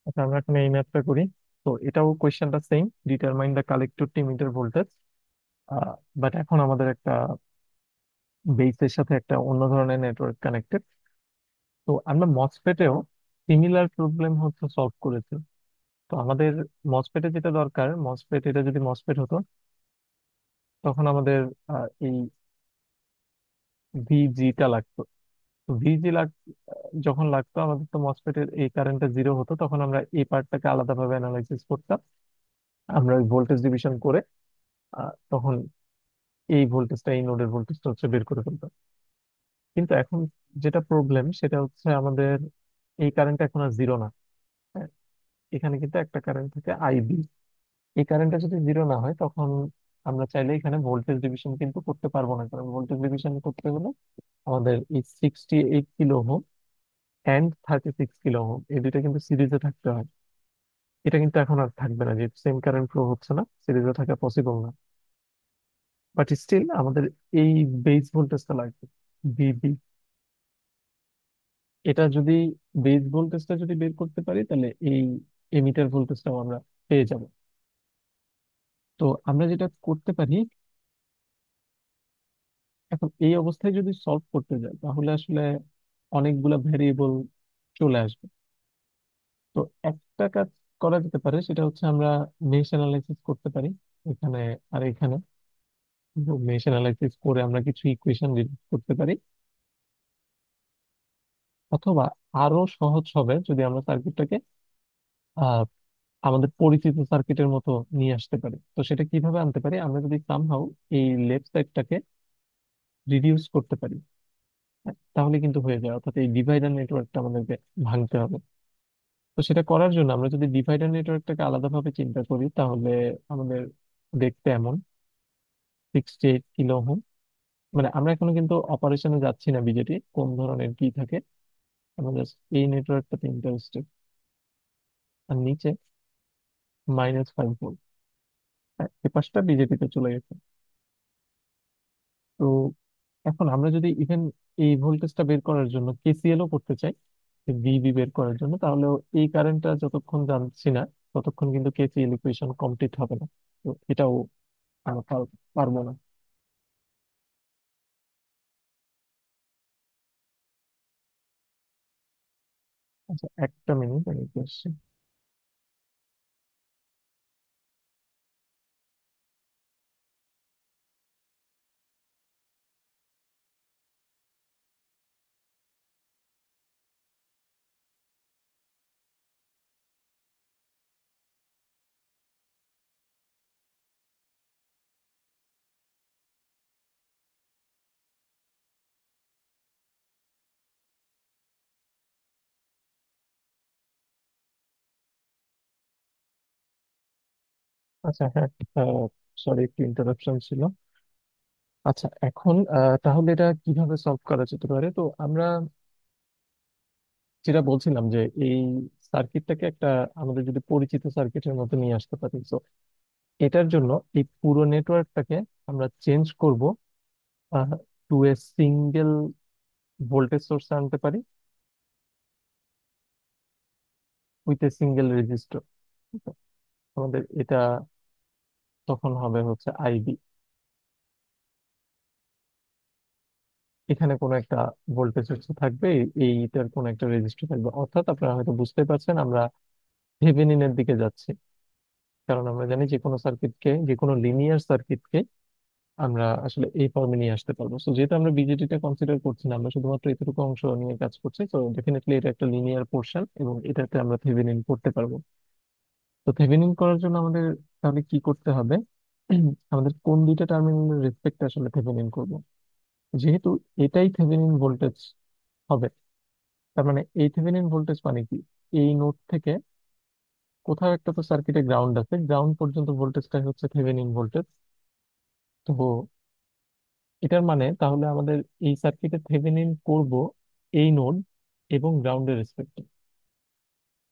A: আচ্ছা, আমরা এখন এই ম্যাথটা করি। তো এটাও কোয়েশ্চেনটা same, determine the collector emitter voltage, but এখন আমাদের একটা বেসের সাথে একটা অন্য ধরনের নেটওয়ার্ক কানেক্টেড। তো আমরা মসফেটেও সিমিলার প্রবলেম হচ্ছে সলভ করেছি। তো আমাদের মসফেটে যেটা দরকার, মসফেট, এটা যদি মসফেট হতো, তখন আমাদের এই ভিজিটা লাগতো। তো যখন লাগতো আমাদের, তো মসফেটের এই কারেন্টটা জিরো হতো, তখন আমরা এই পার্টটাকে আলাদাভাবে অ্যানালাইসিস করতাম। আমরা ওই ভোল্টেজ ডিভিশন করে তখন এই ভোল্টেজটা, এই নোডের ভোল্টেজটা হচ্ছে বের করে ফেলতাম। কিন্তু এখন যেটা প্রবলেম সেটা হচ্ছে আমাদের এই কারেন্ট এখন আর জিরো না। হ্যাঁ, এখানে কিন্তু একটা কারেন্ট থাকে আইবি। এই কারেন্টটা যদি জিরো না হয়, তখন আমরা চাইলে এখানে ভোল্টেজ ডিভিশন কিন্তু করতে পারবো না, কারণ ভোল্টেজ ডিভিশন করতে গেলে আমাদের এই 68 kilo ohm and 36 kilo ohm, এই দুইটা কিন্তু সিরিজে থাকতে হয়। এটা কিন্তু এখন আর থাকবে না, যে সেম কারেন্ট ফ্লো হচ্ছে না, সিরিজে থাকা পসিবল না। বাট স্টিল আমাদের এই বেস ভোল্টেজটা লাগবে, ভিবি। এটা যদি বেস ভোল্টেজটা যদি বের করতে পারি, তাহলে এই এমিটার ভোল্টেজটাও আমরা পেয়ে যাব। তো আমরা যেটা করতে পারি, এখন এই অবস্থায় যদি সলভ করতে যাই, তাহলে আসলে অনেকগুলা ভ্যারিয়েবল চলে আসবে। তো একটা কাজ করা যেতে পারে, সেটা হচ্ছে আমরা মেশ অ্যানালাইসিস করতে পারি এখানে আর এখানে। মেশ অ্যানালাইসিস করে আমরা কিছু ইকুয়েশন করতে পারি, অথবা আরো সহজ হবে যদি আমরা সার্কিটটাকে আহ আমাদের পরিচিত সার্কিটের মতো নিয়ে আসতে পারি। তো সেটা কিভাবে আনতে পারি, আমরা যদি সামহাউ এই লেফট সাইডটাকে রিডিউস করতে পারি, হ্যাঁ, তাহলে কিন্তু হয়ে যায়। অর্থাৎ এই ডিভাইডার নেটওয়ার্কটা আমাদেরকে ভাঙতে হবে। তো সেটা করার জন্য আমরা যদি ডিভাইডার নেটওয়ার্কটাকে আলাদাভাবে চিন্তা করি, তাহলে আমাদের দেখতে এমন 68 কিলো ওহম, মানে আমরা এখনো কিন্তু অপারেশনে যাচ্ছি না, বিজেটি কোন ধরনের কি থাকে, আমরা জাস্ট এই নেটওয়ার্কটাতে ইন্টারেস্টেড। আর নিচে -5 ভোল্ট, এ পাশটা বিজেপিতে চলে গেছে। তো এখন আমরা যদি ইভেন এই ভোল্টেজটা বের করার জন্য কেসিএল ও করতে চাই, ভিবি বের করার জন্য, তাহলে এই কারেন্টটা যতক্ষণ জানছি না, ততক্ষণ কিন্তু কেসিএল ইকুয়েশন কমপ্লিট হবে না। তো এটাও আমরা পারবো না। আচ্ছা, একটা মিনিট, আমি একটু আসছি। আচ্ছা, হ্যাঁ, সরি, একটু ইন্টারাপশন ছিল। আচ্ছা, এখন তাহলে এটা কিভাবে সলভ করা যেতে পারে? তো আমরা যেটা বলছিলাম যে এই সার্কিটটাকে একটা আমাদের যদি পরিচিত সার্কিটের মতো নিয়ে আসতে পারি। তো এটার জন্য এই পুরো নেটওয়ার্কটাকে আমরা চেঞ্জ করব, to a single voltage source আনতে পারি উইথ এ সিঙ্গেল রেজিস্টর। আমাদের এটা তখন হবে হচ্ছে আইবি। এখানে কোনো একটা ভোল্টেজ উৎস থাকবে, এইটার কোনো একটা রেজিস্টার থাকবে। অর্থাৎ আপনারা হয়তো বুঝতে পারছেন আমরা থেভেনিনের দিকে যাচ্ছি। কারণ আমরা জানি যে কোনো সার্কিটকে, যে কোনো লিনিয়ার সার্কিটকে আমরা আসলে এই ফর্মে নিয়ে আসতে পারবো। তো যেহেতু আমরা বিজেটিটা কনসিডার করছি না, আমরা শুধুমাত্র এতটুকু অংশ নিয়ে কাজ করছি, তো ডেফিনেটলি এটা একটা লিনিয়ার পোর্শন এবং এটাতে আমরা থেভেনিন করতে পারবো। তো থেভেনিন করার জন্য আমাদের তাহলে কি করতে হবে? আমাদের কোন দুইটা টার্মিনালের রেসপেক্টে আসলে থেভেনিন করব? যেহেতু এটাই থেভেনিন ভোল্টেজ হবে, তার মানে এই থেভেনিন ভোল্টেজ মানে কি? এই নোড থেকে কোথাও একটা তো সার্কিটে গ্রাউন্ড আছে, গ্রাউন্ড পর্যন্ত ভোল্টেজটাই হচ্ছে থেভেনিন ভোল্টেজ। তো এটার মানে তাহলে আমাদের এই সার্কিটে থেভেনিন করব এই নোড এবং গ্রাউন্ডের রেসপেক্টে।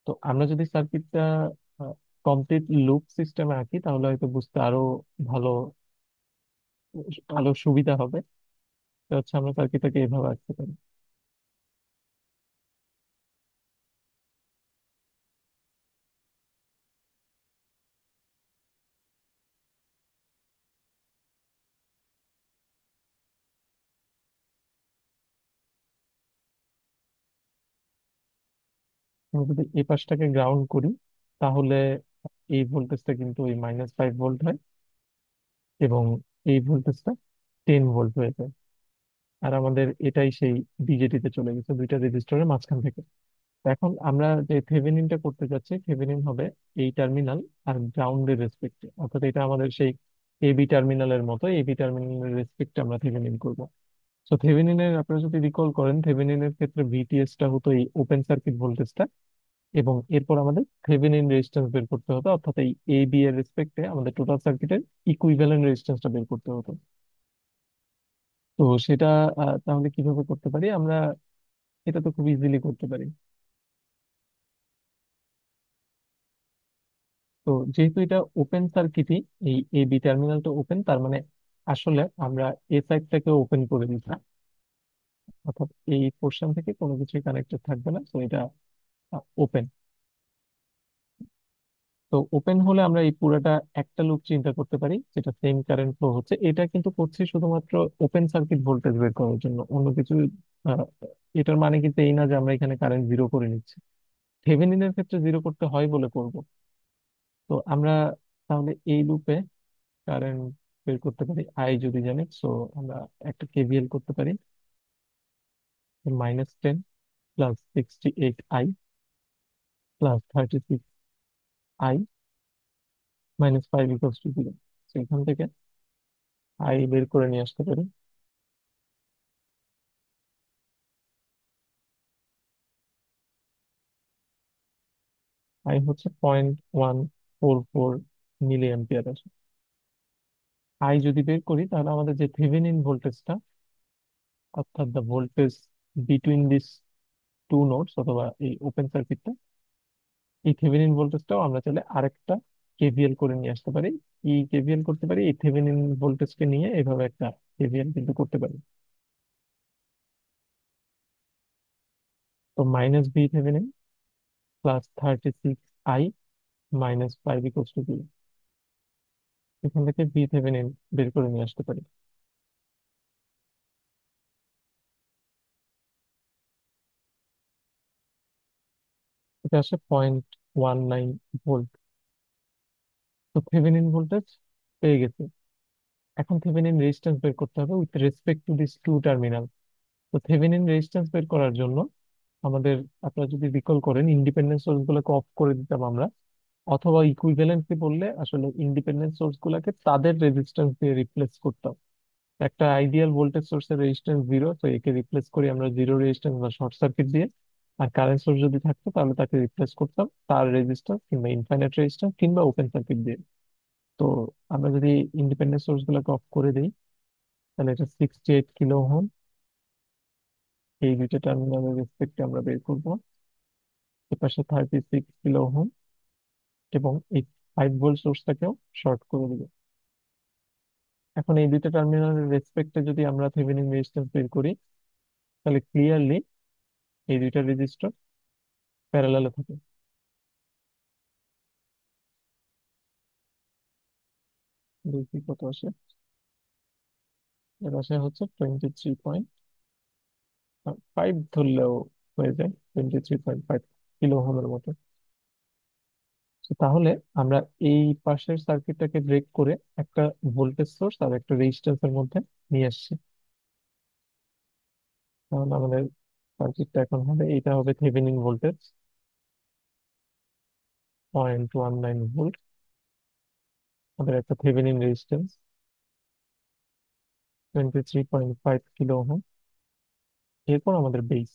A: তো আমরা যদি সার্কিটটা কমপ্লিট লুপ সিস্টেমে আঁকি তাহলে হয়তো বুঝতে আরো ভালো, আরো সুবিধা হবে। তো হচ্ছে আমরা সার্কিটটাকে এভাবে আঁকতে পারি। আমরা যদি এই পাশটাকে গ্রাউন্ড করি তাহলে এই ভোল্টেজটা কিন্তু ওই -5 ভোল্ট হয় এবং এই ভোল্টেজটা 10 ভোল্ট হয়ে যায়। আর আমাদের এটাই সেই বিজেটিতে চলে গেছে দুইটা রেজিস্টরের মাঝখান থেকে। এখন আমরা যে থেভেনিনটা করতে যাচ্ছি, থেভেনিন হবে এই টার্মিনাল আর গ্রাউন্ডের রেসপেক্টে। অর্থাৎ এটা আমাদের সেই এবি টার্মিনালের মতো, এবি টার্মিনালের রেসপেক্টে আমরা থেভেনিন করব। তো থেভেনিনের আপনারা যদি রিকল করেন, থেভেনিনের ক্ষেত্রে ভিটিএস টা হতো এই ওপেন সার্কিট ভোল্টেজটা, এবং এরপর আমাদের থেভেনিন রেজিস্ট্যান্স বের করতে হতো। অর্থাৎ এই এবি এর রেসপেক্টে আমাদের টোটাল সার্কিটের ইকুইভ্যালেন্ট রেজিস্ট্যান্সটা বের করতে হতো। তো সেটা তাহলে কিভাবে করতে পারি আমরা? এটা তো খুব ইজিলি করতে পারি। তো যেহেতু এটা ওপেন সার্কিটই, এই এ বি টার্মিনালটা ওপেন, তার মানে আসলে আমরা এ সাইডটাকে ওপেন করে দিচ্ছি। অর্থাৎ এই পোর্শন থেকে কোনো কিছু কানেক্টেড থাকবে না, তো এটা ওপেন। তো ওপেন হলে আমরা এই পুরোটা একটা লুপ চিন্তা করতে পারি যেটা সেম কারেন্ট ফ্লো হচ্ছে। এটা কিন্তু করছি শুধুমাত্র ওপেন সার্কিট ভোল্টেজ বের করার জন্য, অন্য কিছু আহ, এটার মানে কিন্তু এই না যে আমরা এখানে কারেন্ট জিরো করে নিচ্ছি। থেভেনিনের ক্ষেত্রে জিরো করতে হয় বলে করব। তো আমরা তাহলে এই লুপে কারেন্ট বের করতে পারি আই যদি জানি। সো আমরা একটা কেভিএল করতে পারি, -10 + 68 I +36 I -5 = 0। এখান থেকে আই বের করে নিয়ে আসতে পারি। আই হচ্ছে 0.144 মিলি অ্যাম্পিয়ার আছে। আই যদি বের করি তাহলে আমাদের যে থেভেনিন ভোল্টেজটা, অর্থাৎ the voltage between this two nodes অথবা এই ওপেন সার্কিটটা, এই থেভেনিন ভোল্টেজটাও আমরা চাইলে আরেকটা কেভিএল করে নিয়ে আসতে পারি। এই কেভিএল করতে পারি এই থেভেনিন ভোল্টেজকে নিয়ে, এভাবে একটা কেভিএল কিন্তু করতে পারি। তো -V থেভেনিন +36 I -5 = 0। এখান থেকে ভি থেভেনিন বের করে নিয়ে আসতে পারি। এটা আসে 0.19 ভোল্ট। তো থেভেনিন ভোল্টেজ পেয়ে গেছে। এখন থেভেনিন রেজিস্ট্যান্স বের করতে হবে with respect to this two terminal. তো থেভেনিন রেজিস্ট্যান্স বের করার জন্য আমাদের, আপনারা যদি রিকল করেন, ইন্ডিপেন্ডেন্ট সোর্স গুলোকে অফ করে দিতাম আমরা, অথবা ইকুইভ্যালেন্টলি বললে আসলে ইন্ডিপেন্ডেন্ট সোর্স গুলাকে তাদের রেজিস্ট্যান্স দিয়ে রিপ্লেস করতাম। একটা আইডিয়াল ভোল্টেজ সোর্সের রেজিস্ট্যান্স 0, তো একে রিপ্লেস করি আমরা জিরো রেজিস্ট্যান্স বা শর্ট সার্কিট দিয়ে। আর কারেন্ট সোর্স যদি থাকতো তাহলে তাকে রিপ্লেস করতাম তার রেজিস্ট্যান্স কিংবা ইনফাইনাইট রেজিস্ট্যান্স কিংবা ওপেন সার্কিট দিয়ে। তো আমরা যদি ইন্ডিপেন্ডেন্ট সোর্স গুলোকে অফ করে দিই তাহলে এটা 68 কিলো ওহম এই দুইটা টার্মিনালের রেসপেক্টে আমরা বের করবো। এপাশে 36 কিলো ওহম, এবং এই 5 ভোল্ট সোর্সটাকেও শর্ট করে দিবে। এখন এই দুইটা টার্মিনালের রেসপেক্টে যদি আমরা থেভেনিন রেজিস্ট্যান্স বের করি, তাহলে ক্লিয়ারলি এই দুইটা রেজিস্টর প্যারালালে থাকে। দেখি কত আসে। এর আসে হচ্ছে 23.5 ধরলেও হয়ে যায়, 23.5 কিলো ওহমের মতো। তো তাহলে আমরা এই পাশের সার্কিটটাকে ব্রেক করে একটা ভোল্টেজ সোর্স আর একটা রেজিস্ট্যান্সের মধ্যে নিয়ে আসছি। তাহলে আমাদের সার্কিটটা এখন হবে, এইটা হবে থেভেনিন ভোল্টেজ 0.19 ভোল্ট, আমাদের একটা থেভেনিন রেজিস্ট্যান্স 23.5 কিলো ওহম, এরপর আমাদের বেস।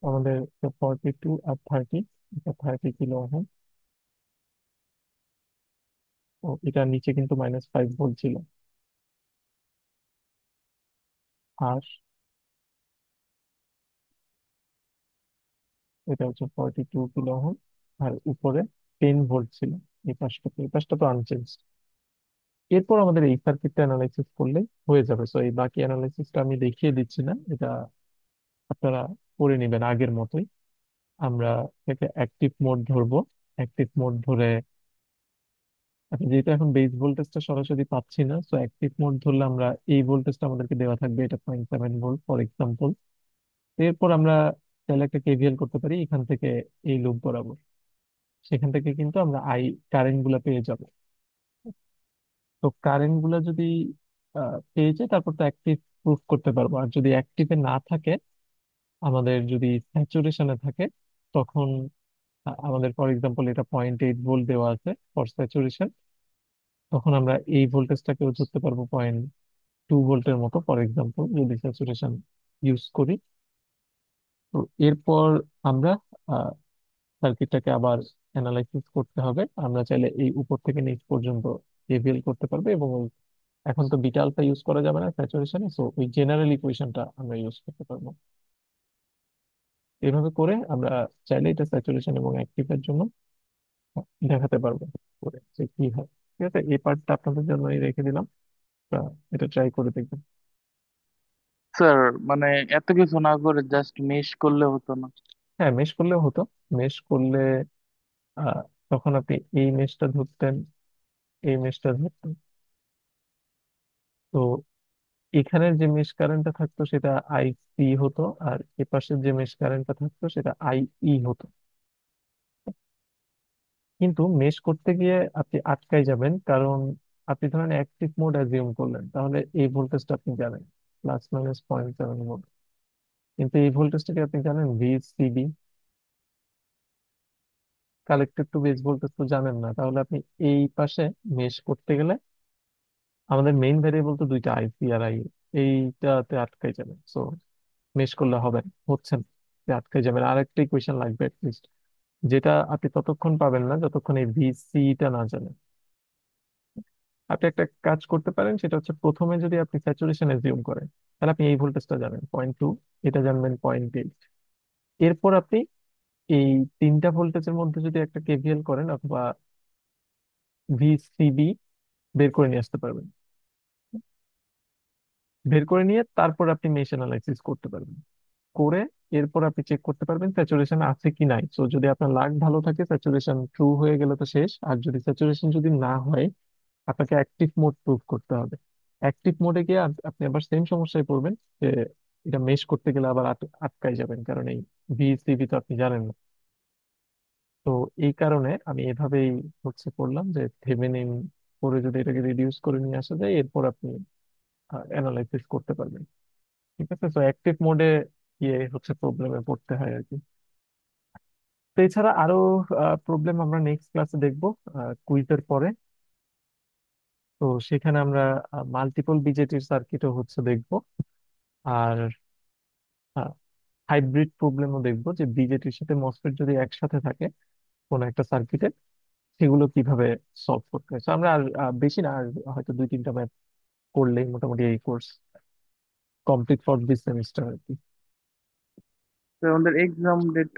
A: আমাদের 42 আর 30, এটা 30 কিলো ওহম। ও এটার নিচে কিন্তু -5 ভোল্ট ছিল। আর এটা হচ্ছে 42 কিলো ওহম, আর উপরে 10 ভোল্ট ছিল এই পাশটা তো আনচেঞ্জ। এরপর আমাদের এই সার্কিটটা অ্যানালাইসিস করলেই হয়ে যাবে। সো এই বাকি অ্যানালাইসিসটা আমি দেখিয়ে দিচ্ছি না, এটা আপনারা করে নেবেন আগের মতোই। আমরা এটাকে অ্যাক্টিভ মোড ধরবো। অ্যাক্টিভ মোড ধরে আপনি যেহেতু এখন বেস ভোল্টেজটা সরাসরি পাচ্ছি না, সো অ্যাক্টিভ মোড ধরলে আমরা এই ভোল্টেজটা আমাদেরকে দেওয়া থাকবে, এটা 0.7 ভোল্ট ফর এক্সাম্পল। এরপর আমরা চাইলে একটা কেভিএল করতে পারি এখান থেকে এই লুপ বরাবর। সেখান থেকে কিন্তু আমরা কারেন্ট গুলা পেয়ে যাব। তো কারেন্ট গুলা যদি পেয়ে যাই, তারপর তো অ্যাক্টিভ প্রুফ করতে পারবো। আর যদি অ্যাক্টিভে না থাকে, আমাদের যদি স্যাচুরেশনে থাকে, তখন আমাদের ফর এক্সাম্পল এটা 0.8 ভোল্ট দেওয়া আছে ফর স্যাচুরেশন, তখন আমরা এই ভোল্টেজটাকেও ধরতে পারবো 0.2 ভোল্টের মতো ফর এক্সাম্পল, যদি স্যাচুরেশন ইউজ করি। তো এরপর আমরা সার্কিটটাকে আবার অ্যানালাইসিস করতে হবে। আমরা চাইলে এই উপর থেকে নিচ পর্যন্ত কেভিএল করতে পারবে, এবং এখন তো বিটা আলফা ইউজ করা যাবে না স্যাচুরেশনে, সো ওই জেনারেল ইকুয়েশনটা আমরা ইউজ করতে পারবো। এভাবে করে আমরা চাইলে এটা স্যাচুরেশন এবং অ্যাক্টিভের জন্য দেখাতে পারবো করে যে কি হয়। ঠিক আছে, এই পার্টটা আপনাদের জন্যই রেখে দিলাম। এটা ট্রাই করে দেখবেন।
B: স্যার, মানে এত কিছু না করে জাস্ট মেশ করলে হতো না?
A: হ্যাঁ, মেশ করলেও হতো। মেশ করলে আহ, তখন আপনি এই মেশটা ধরতেন, এই মেশটা ধরতেন। তো এখানের যে মেশ কারেন্টটা থাকতো সেটা আইসি হতো, আর এপাশের যে মেশ কারেন্টটা থাকতো সেটা আইই হতো। কিন্তু মেশ করতে গিয়ে আপনি আটকাই যাবেন, কারণ আপনি ধরেন অ্যাক্টিভ মোড অ্যাজিউম করলেন, তাহলে এই ভোল্টেজটা আপনি জানেন +- 0.7 ভোল্ট। কিন্তু এই ভোল্টেজটাকে আপনি জানেন VCB, collected to base voltage তো জানেন না। তাহলে আপনি এই পাশে মেশ করতে গেলে আমাদের মেইন ভ্যারিয়েবল তো দুইটা, আইসি আর আই, এইটাতে আটকাই যাবেন। সো মেশ করলে হবে না, হচ্ছে না, আটকাই যাবেন। আরেকটা ইকুয়েশন লাগবে অ্যাটলিস্ট, যেটা আপনি ততক্ষণ পাবেন না যতক্ষণ এই ভিসিটা না জানেন। আপনি একটা কাজ করতে পারেন, সেটা হচ্ছে প্রথমে যদি আপনি স্যাচুরেশন এজিউম করেন, তাহলে আপনি এই ভোল্টেজটা জানেন 0.2, এটা জানবেন 0.8। এরপর আপনি এই তিনটা ভোল্টেজের মধ্যে যদি একটা কেভিএল করেন, অথবা ভিসিবি বের করে নিয়ে আসতে পারবেন। বের করে নিয়ে তারপর আপনি মেশ অ্যানালাইসিস করতে পারবেন। করে এরপর আপনি চেক করতে পারবেন স্যাচুরেশন আছে কি নাই। তো যদি আপনার লাক ভালো থাকে, স্যাচুরেশন ট্রু হয়ে গেলে তো শেষ। আর যদি স্যাচুরেশন যদি না হয়, আপনাকে অ্যাক্টিভ মোড প্রুভ করতে হবে। অ্যাক্টিভ মোডে গিয়ে আপনি আবার সেম সমস্যায় পড়বেন, যে এটা মেশ করতে গেলে আবার আটকাই যাবেন, কারণ এই ভিসিবি তো আপনি জানেন না। তো এই কারণে আমি এভাবেই হচ্ছে করলাম, যে থেভেনিন করে যদি এটাকে রিডিউস করে নিয়ে আসা যায়, এরপর আপনি অ্যানালাইসিস করতে পারবেন। ঠিক আছে, তো অ্যাক্টিভ মোডে গিয়ে হচ্ছে প্রবলেমে পড়তে হয় আর কি। তো এছাড়া আরো প্রবলেম আমরা নেক্সট ক্লাসে দেখবো কুইজের পরে। তো সেখানে আমরা মাল্টিপল বিজেটির সার্কিটও হচ্ছে দেখবো। আর হাইব্রিড প্রবলেমও দেখবো, যে বিজেটির সাথে মসফেট যদি একসাথে থাকে কোন একটা সার্কিটে, সেগুলো কিভাবে সলভ করতে হয়। So আমরা আর বেশি না, আর হয়তো 2-3টা ম্যাথ করলেই মোটামুটি এই course complete for this semester আর কি।
B: তো আমাদের এক্সাম ডেট